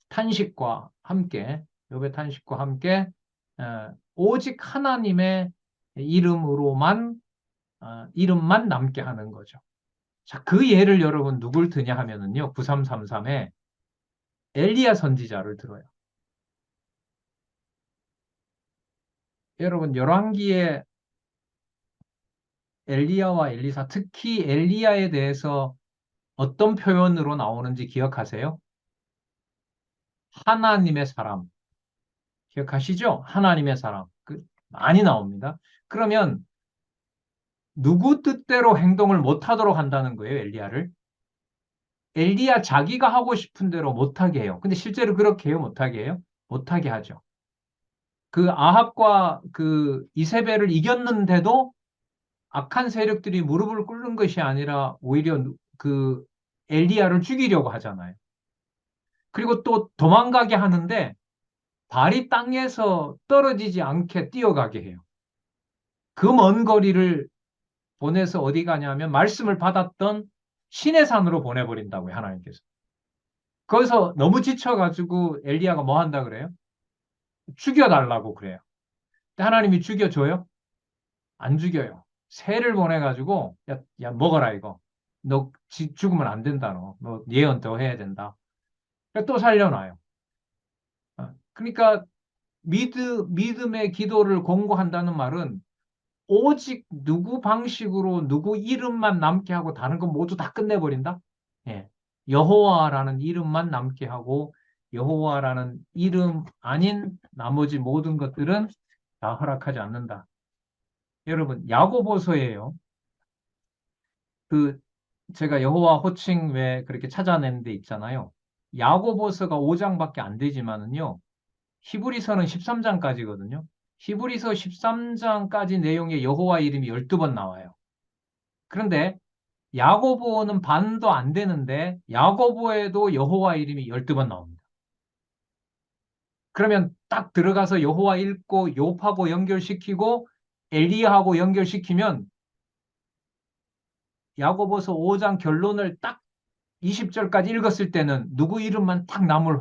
탄식과 함께 욥의 탄식과 함께 오직 하나님의 이름만 남게 하는 거죠. 자, 그 예를 여러분 누굴 드냐 하면은요. 9333에 엘리야 선지자를 들어요. 여러분 열왕기에 엘리야와 엘리사, 특히 엘리야에 대해서 어떤 표현으로 나오는지 기억하세요? 하나님의 사람. 기억하시죠? 하나님의 사람. 많이 나옵니다. 그러면 누구 뜻대로 행동을 못하도록 한다는 거예요, 엘리야를? 엘리야 자기가 하고 싶은 대로 못하게 해요. 근데 실제로 그렇게 해요, 못하게 해요? 못하게 하죠. 그 아합과 그 이세벨을 이겼는데도 악한 세력들이 무릎을 꿇는 것이 아니라 오히려 그 엘리야를 죽이려고 하잖아요. 그리고 또 도망가게 하는데 발이 땅에서 떨어지지 않게 뛰어가게 해요. 그 먼 거리를 보내서 어디 가냐면 말씀을 받았던 시내산으로 보내버린다고요, 하나님께서. 거기서 너무 지쳐가지고 엘리야가 뭐 한다 그래요? 죽여달라고 그래요. 근데 하나님이 죽여줘요? 안 죽여요. 새를 보내가지고 야 먹어라 이거. 너 죽으면 안 된다 너 예언 더 해야 된다. 또 살려놔요. 그러니까 믿음의 기도를 공고한다는 말은 오직 누구 방식으로 누구 이름만 남게 하고 다른 건 모두 다 끝내버린다. 예. 여호와라는 이름만 남게 하고 여호와라는 이름 아닌 나머지 모든 것들은 다 허락하지 않는다. 여러분 야고보서예요. 그 제가 여호와 호칭 왜 그렇게 찾아낸 데 있잖아요. 야고보서가 5장밖에 안 되지만은요. 히브리서는 13장까지거든요. 히브리서 13장까지 내용에 여호와 이름이 12번 나와요. 그런데 야고보는 반도 안 되는데 야고보에도 여호와 이름이 12번 나옵니다. 그러면 딱 들어가서 여호와 읽고 욥하고 연결시키고 엘리야하고 연결시키면 야고보서 5장 결론을 딱 20절까지 읽었을 때는 누구 이름만 딱 남을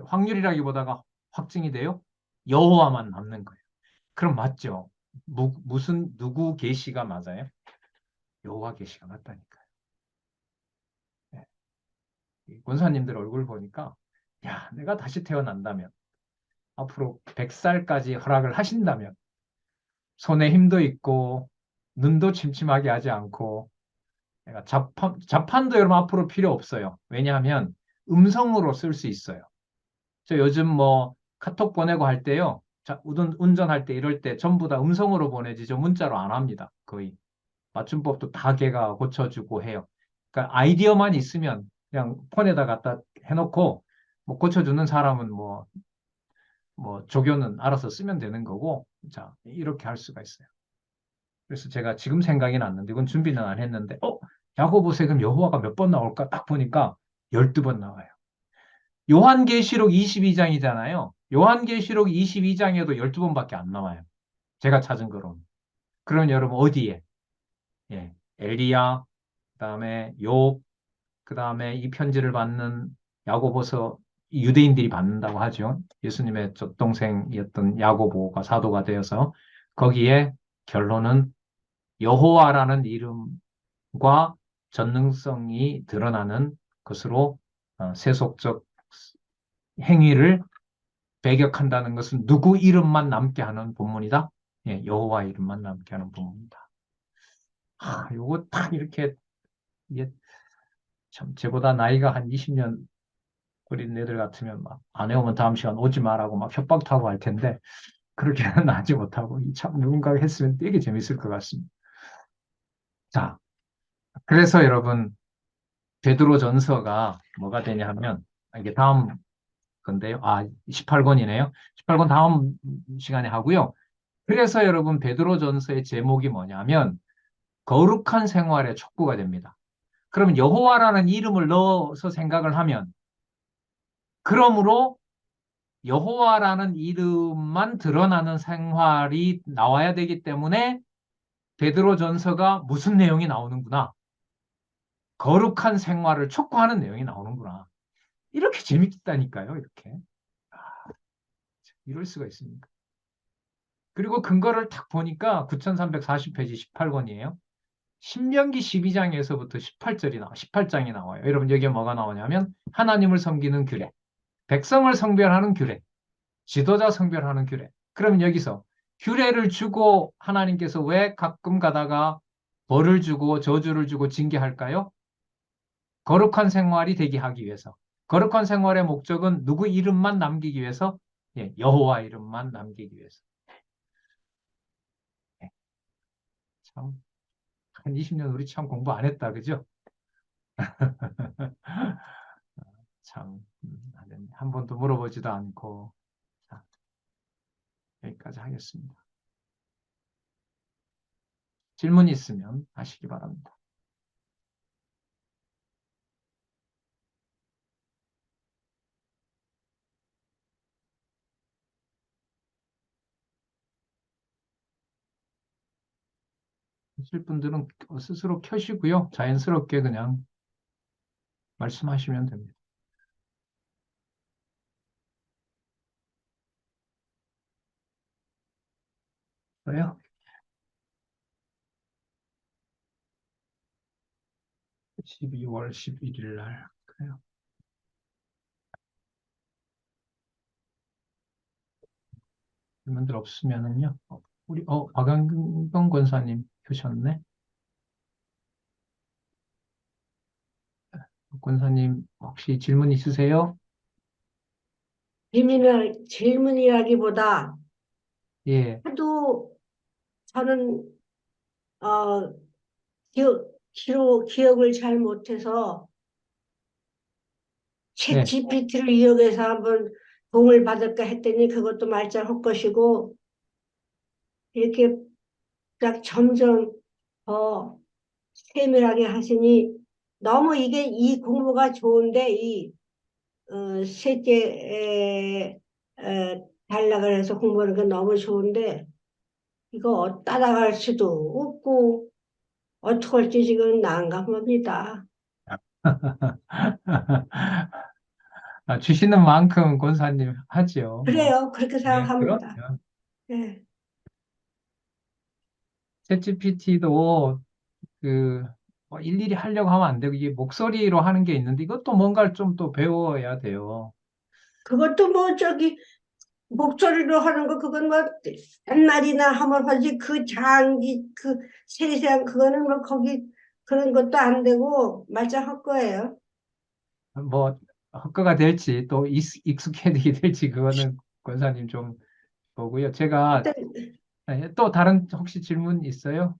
확률이라기보다가 확증이 돼요? 여호와만 남는 거예요. 그럼 맞죠? 무슨 누구 계시가 맞아요? 여호와 계시가 맞다니까요. 네. 이 권사님들 얼굴 보니까 야, 내가 다시 태어난다면 앞으로 100살까지 허락을 하신다면 손에 힘도 있고 눈도 침침하게 하지 않고 내가 자판도 여러분 앞으로 필요 없어요. 왜냐하면 음성으로 쓸 수 있어요. 저 요즘 뭐 카톡 보내고 할 때요. 자, 운전할 때 이럴 때 전부 다 음성으로 보내지 저 문자로 안 합니다. 거의. 맞춤법도 다 걔가 고쳐주고 해요. 그러니까 아이디어만 있으면 그냥 폰에다 갖다 해놓고 뭐 고쳐주는 사람은 뭐 조교는 알아서 쓰면 되는 거고 자, 이렇게 할 수가 있어요. 그래서 제가 지금 생각이 났는데 이건 준비는 안 했는데 야고보서에 그럼 여호와가 몇 번 나올까 딱 보니까 12번 나와요. 요한계시록 22장이잖아요. 요한계시록 22장에도 12번밖에 안 나와요. 제가 찾은 거로는. 그러면 여러분 어디에? 예. 엘리야, 그다음에 욥, 그다음에 이 편지를 받는 야고보서 유대인들이 받는다고 하죠. 예수님의 젖동생이었던 야고보가 사도가 되어서 거기에 결론은 여호와라는 이름과 전능성이 드러나는 것으로 세속적 행위를 배격한다는 것은 누구 이름만 남게 하는 본문이다? 예, 여호와 이름만 남게 하는 본문이다. 요거 딱 이렇게 이게 참 제보다 나이가 한 20년 어린 애들 같으면 막 안 해오면 다음 시간 오지 마라고 막 협박도 하고 할 텐데 그렇게는 하지 못하고 참 누군가가 했으면 되게 재밌을 것 같습니다. 자, 그래서 여러분 베드로전서가 뭐가 되냐 하면 이게 다음 건데요. 18권이네요. 18권 다음 시간에 하고요. 그래서 여러분 베드로전서의 제목이 뭐냐면 거룩한 생활의 촉구가 됩니다. 그러면 여호와라는 이름을 넣어서 생각을 하면 그러므로 여호와라는 이름만 드러나는 생활이 나와야 되기 때문에 베드로전서가 무슨 내용이 나오는구나. 거룩한 생활을 촉구하는 내용이 나오는구나. 이렇게 재밌다니까요, 이렇게. 아, 이럴 수가 있습니까? 그리고 근거를 딱 보니까 9340페이지 18권이에요. 신명기 12장에서부터 18장이 나와요. 여러분, 여기에 뭐가 나오냐면, 하나님을 섬기는 규례, 백성을 성별하는 규례, 지도자 성별하는 규례. 그러면 여기서 규례를 주고 하나님께서 왜 가끔 가다가 벌을 주고 저주를 주고 징계할까요? 거룩한 생활이 되게 하기 위해서. 거룩한 생활의 목적은 누구 이름만 남기기 위해서? 예, 여호와 이름만 남기기 위해서. 예, 참, 한 20년 우리 참 공부 안 했다, 그죠? 참, 한 번도 물어보지도 않고. 자, 여기까지 하겠습니다. 질문 있으면 하시기 바랍니다. 하실 분들은 스스로 켜시고요. 자연스럽게 그냥 말씀하시면 됩니다. 그래요? 12월 11일 날. 그래요. 질문들 없으면은요. 박영경 권사님 켜셨네. 권사님 혹시 질문 있으세요? 질문이라기보다 예, 하도 저는 어, 기억을 잘 못해서 챗 네. GPT를 이용해서 한번 도움을 받을까 했더니 그것도 말짱 헛것이고 이렇게 딱 점점 더 세밀하게 하시니 너무 이게 이 공부가 좋은데 셋째 단락을 해서 공부하는 게 너무 좋은데 이거 따라갈 수도 없고 어떡할지 지금 난감합니다. 주시는 만큼 권사님 하지요. 뭐. 그래요. 그렇게 네, 생각합니다. 그럼요. 예. 챗GPT도 그, 일일이 하려고 하면 안 되고, 이게 목소리로 하는 게 있는데, 이것도 뭔가를 좀 또 배워야 돼요. 그것도 뭐 저기 목소리로 하는 거 그건 뭐 옛날이나 하면 하지 그 장기 그 세세한 그거는 뭐 거기 그런 것도 안 되고 말짱할 거예요. 뭐, 헛거가 될지, 또 익숙해지게 될지, 그거는 권사님 좀 보고요. 제가, 하여튼 또 다른 혹시 질문 있어요?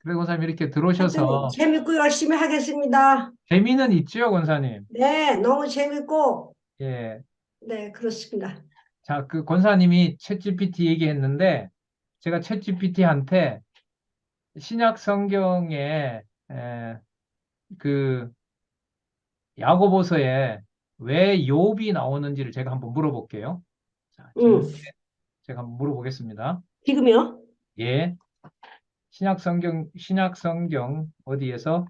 그래, 권사님 이렇게 하여튼 들어오셔서, 재밌고 열심히 하겠습니다. 재미는 있죠, 권사님? 네, 너무 재밌고 예. 네 그렇습니다. 자, 그 권사님이 챗GPT 얘기했는데, 제가 챗GPT한테 신약 성경에, 그, 야고보서에 왜 욥이 나오는지를 제가 한번 물어볼게요. 자, 응, 제가 한번 물어보겠습니다. 지금요? 예. 신약 성경 어디에서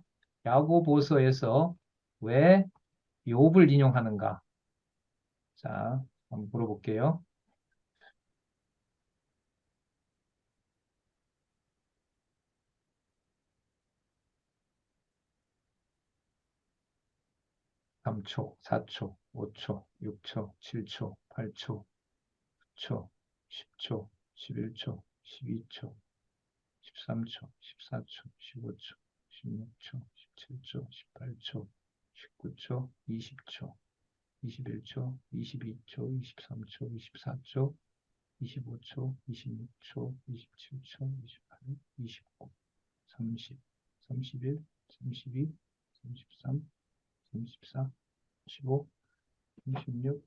야고보서에서 왜 욥을 인용하는가? 자, 한번 물어볼게요. 삼초 4초, 5초, 6초, 7초, 8초, 9초, 10초, 11초, 12초, 13초, 14초, 15초, 16초, 17초, 18초, 19초, 20초, 21초, 22초, 23초, 24초, 25초, 26초, 27초, 28, 29, 30, 31, 32, 33, 34, 35, 36,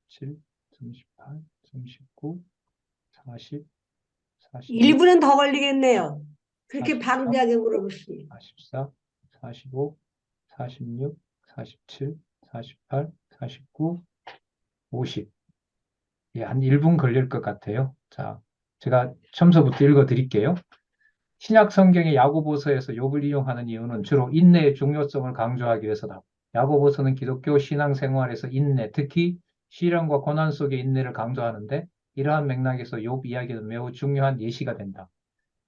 37, 38, 39, 40, 41, 1분은 더 걸리겠네요. 그렇게 44, 방대하게 물어보시니. 44, 45, 46, 47, 48, 49, 50. 예, 한 1분 걸릴 것 같아요. 자, 제가 첨서부터 읽어 드릴게요. 신약 성경의 야고보서에서 욥을 이용하는 이유는 주로 인내의 중요성을 강조하기 위해서다. 야고보서는 기독교 신앙생활에서 인내, 특히 시련과 고난 속의 인내를 강조하는데 이러한 맥락에서 욥 이야기는 매우 중요한 예시가 된다.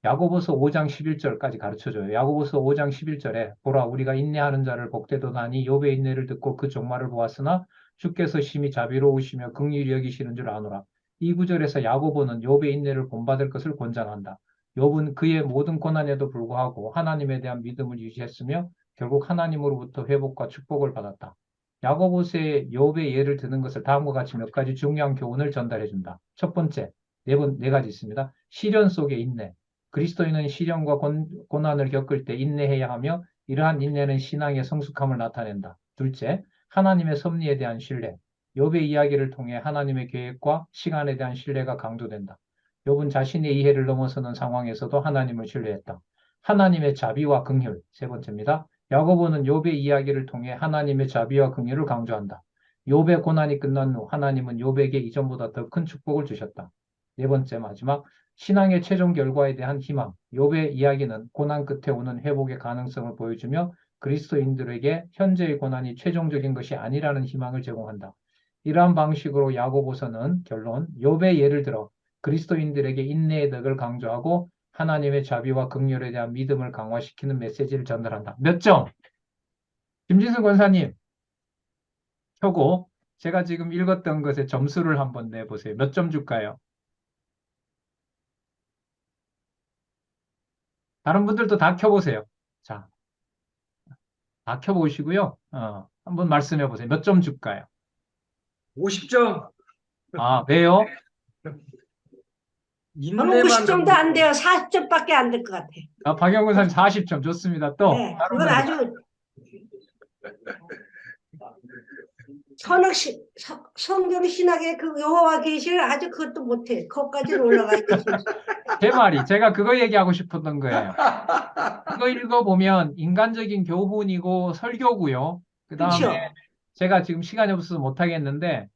야고보서 5장 11절까지 가르쳐줘요. 야고보서 5장 11절에 보라 우리가 인내하는 자를 복되도다니 욥의 인내를 듣고 그 종말을 보았으나 주께서 심히 자비로우시며 긍휼히 여기시는 줄 아노라. 이 구절에서 야고보는 욥의 인내를 본받을 것을 권장한다. 욥은 그의 모든 고난에도 불구하고 하나님에 대한 믿음을 유지했으며 결국 하나님으로부터 회복과 축복을 받았다. 야고보서의 욥의 예를 드는 것을 다음과 같이 몇 가지 중요한 교훈을 전달해 준다. 첫 번째, 네 가지 있습니다. 시련 속의 인내. 그리스도인은 시련과 고난을 겪을 때 인내해야 하며 이러한 인내는 신앙의 성숙함을 나타낸다. 둘째, 하나님의 섭리에 대한 신뢰. 욥의 이야기를 통해 하나님의 계획과 시간에 대한 신뢰가 강조된다. 욥은 자신의 이해를 넘어서는 상황에서도 하나님을 신뢰했다. 하나님의 자비와 긍휼. 세 번째입니다. 야고보는 욥의 이야기를 통해 하나님의 자비와 긍휼을 강조한다. 욥의 고난이 끝난 후 하나님은 욥에게 이전보다 더 큰 축복을 주셨다. 네 번째 마지막 신앙의 최종 결과에 대한 희망. 욥의 이야기는 고난 끝에 오는 회복의 가능성을 보여주며 그리스도인들에게 현재의 고난이 최종적인 것이 아니라는 희망을 제공한다. 이러한 방식으로 야고보서는 결론, 욥의 예를 들어 그리스도인들에게 인내의 덕을 강조하고 하나님의 자비와 긍휼에 대한 믿음을 강화시키는 메시지를 전달한다. 몇 점? 김진수 권사님, 켜고 제가 지금 읽었던 것에 점수를 한번 내보세요. 몇 점 줄까요? 다른 분들도 다 켜보세요. 자, 다 켜보시고요. 한번 말씀해 보세요. 몇 점 줄까요? 50점. 아, 왜요? 저는 인내만 50점도 안 가지고 돼요. 40점밖에 안 될 것 같아. 박영근 사님 40점 좋습니다. 또 네, 다른 그건 분들 아주 성경 신학의 그 여호와 계시를 아직 그것도 못해. 거기까지는 올라가 있거든. 제 말이 제가 그거 얘기하고 싶었던 거예요. 이거 읽어보면 인간적인 교훈이고 설교고요. 그 다음에 그렇죠? 제가 지금 시간이 없어서 못하겠는데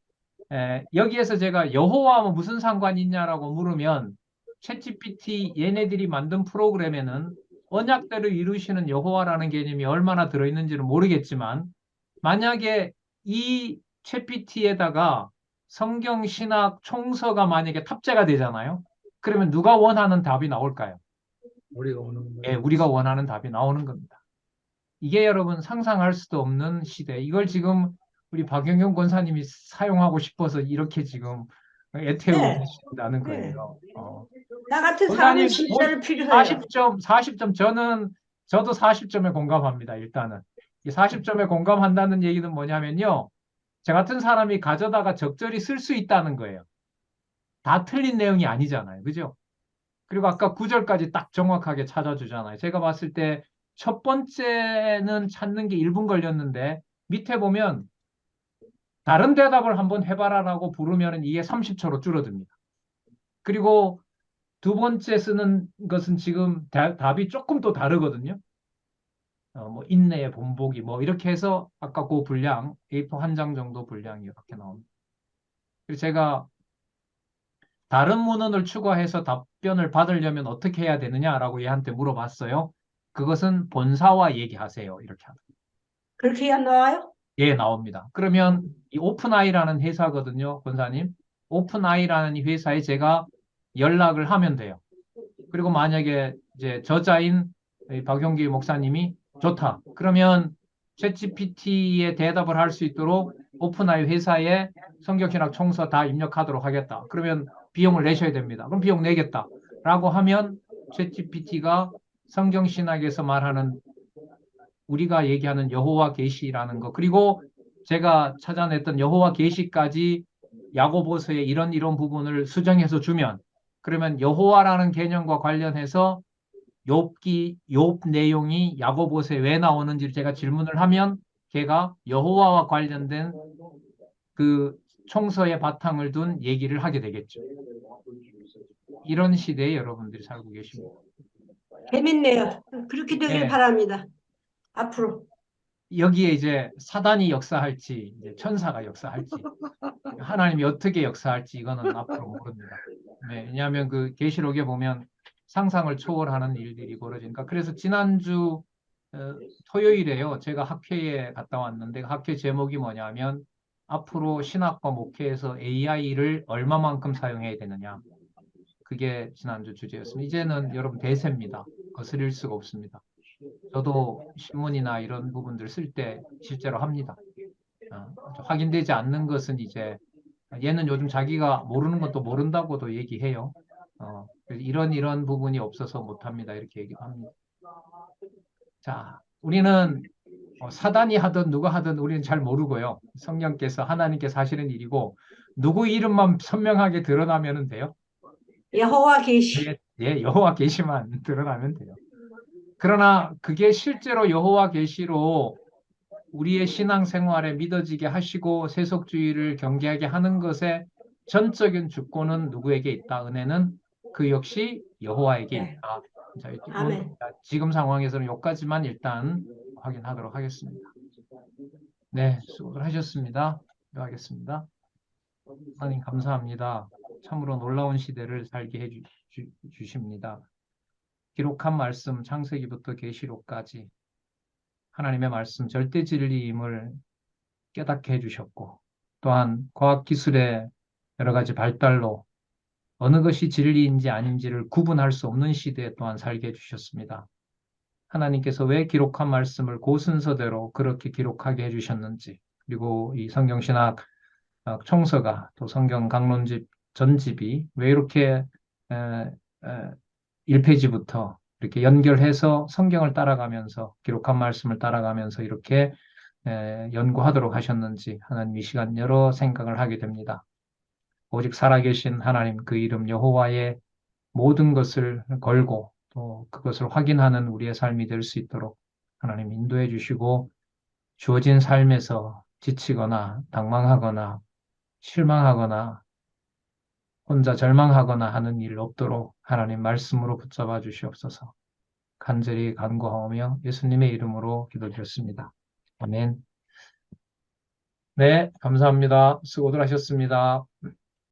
여기에서 제가 여호와와 무슨 상관이 있냐라고 물으면 챗GPT 얘네들이 만든 프로그램에는 언약대로 이루시는 여호와라는 개념이 얼마나 들어있는지는 모르겠지만 만약에 이 챗GPT에다가 성경 신학 총서가 만약에 탑재가 되잖아요. 그러면 누가 원하는 답이 나올까요? 우리가 오는 예, 우리가 원하는 답이 나오는 겁니다. 이게 여러분 상상할 수도 없는 시대. 이걸 지금 우리 박영경 권사님이 사용하고 싶어서 이렇게 지금 애태우고 네. 계신다는 네. 거예요. 나 같은 사람은 권사님 진짜로 필요해요. 40점 저도 40점에 공감합니다. 일단은 이 40점에 공감한다는 얘기는 뭐냐면요. 저 같은 사람이 가져다가 적절히 쓸 수 있다는 거예요. 다 틀린 내용이 아니잖아요. 그죠? 그리고 아까 9절까지 딱 정확하게 찾아주잖아요. 제가 봤을 때 첫 번째는 찾는 게 1분 걸렸는데 밑에 보면 다른 대답을 한번 해봐라라고 부르면 이게 30초로 줄어듭니다. 그리고 두 번째 쓰는 것은 지금 답이 조금 또 다르거든요. 뭐 인내의 본보기 뭐 이렇게 해서 아까 그 분량 A4 한 장 정도 분량이 이렇게 나옵니다. 그래서 제가 다른 문헌을 추가해서 답변을 받으려면 어떻게 해야 되느냐라고 얘한테 물어봤어요. 그것은 본사와 얘기하세요. 이렇게 하면. 그렇게 해야 나와요? 예, 나옵니다. 그러면 이 오픈아이라는 회사거든요, 권사님. 오픈아이라는 이 회사에 제가 연락을 하면 돼요. 그리고 만약에 이제 저자인 이 박용기 목사님이 좋다. 그러면 챗GPT에 대답을 할 수 있도록 오픈아이 회사에 성경신학 총서 다 입력하도록 하겠다. 그러면 비용을 내셔야 됩니다. 그럼 비용 내겠다. 라고 하면 챗GPT가 성경신학에서 말하는 우리가 얘기하는 여호와 계시라는 거 그리고 제가 찾아냈던 여호와 계시까지 야고보서의 이런 부분을 수정해서 주면 그러면 여호와라는 개념과 관련해서 욥 내용이 야고보서에 왜 나오는지 제가 질문을 하면 걔가 여호와와 관련된 그 총서의 바탕을 둔 얘기를 하게 되겠죠. 이런 시대에 여러분들이 살고 계십니다. 재밌네요. 그렇게 되길 예. 바랍니다. 앞으로. 여기에 이제 사단이 역사할지, 이제 천사가 역사할지, 하나님이 어떻게 역사할지 이거는 앞으로 모릅니다. 네, 왜냐하면 그 계시록에 보면 상상을 초월하는 일들이 벌어지니까. 그래서 지난주 토요일에요. 제가 학회에 갔다 왔는데 학회 제목이 뭐냐면 앞으로 신학과 목회에서 AI를 얼마만큼 사용해야 되느냐. 그게 지난주 주제였습니다. 이제는 여러분 대세입니다. 거스릴 수가 없습니다. 저도 신문이나 이런 부분들 쓸 때 실제로 합니다. 확인되지 않는 것은 이제 얘는 요즘 자기가 모르는 것도 모른다고도 얘기해요. 그래서 이런 부분이 없어서 못합니다. 이렇게 얘기도 합니다. 자, 우리는 사단이 하든 누가 하든 우리는 잘 모르고요. 성령께서 하나님께서 하시는 일이고 누구 이름만 선명하게 드러나면 돼요. 여호와 계시. 예, 여호와 계시만 드러나면 돼요. 그러나 그게 실제로 여호와 계시로 우리의 신앙생활에 믿어지게 하시고 세속주의를 경계하게 하는 것에 전적인 주권은 누구에게 있다? 은혜는 그 역시 여호와에게 네. 있다. 자, 아멘. 지금 상황에서는 여기까지만 일단 확인하도록 하겠습니다. 네, 수고들 하셨습니다. 기도하겠습니다. 하나님 감사합니다. 참으로 놀라운 시대를 살게 해주십니다. 기록한 말씀 창세기부터 계시록까지 하나님의 말씀 절대 진리임을 깨닫게 해주셨고 또한 과학기술의 여러 가지 발달로 어느 것이 진리인지 아닌지를 구분할 수 없는 시대에 또한 살게 해주셨습니다. 하나님께서 왜 기록한 말씀을 그 순서대로 그렇게 기록하게 해주셨는지 그리고 이 성경신학 총서가 또 성경 강론집 전집이 왜 이렇게 1페이지부터 이렇게 연결해서 성경을 따라가면서 기록한 말씀을 따라가면서 이렇게 연구하도록 하셨는지 하나님 이 시간 여러 생각을 하게 됩니다. 오직 살아계신 하나님 그 이름 여호와의 모든 것을 걸고 또 그것을 확인하는 우리의 삶이 될 수 있도록 하나님 인도해 주시고 주어진 삶에서 지치거나 당망하거나 실망하거나 혼자 절망하거나 하는 일 없도록 하나님 말씀으로 붙잡아 주시옵소서. 간절히 간구하오며 예수님의 이름으로 기도드렸습니다. 아멘. 네, 감사합니다. 수고들 하셨습니다.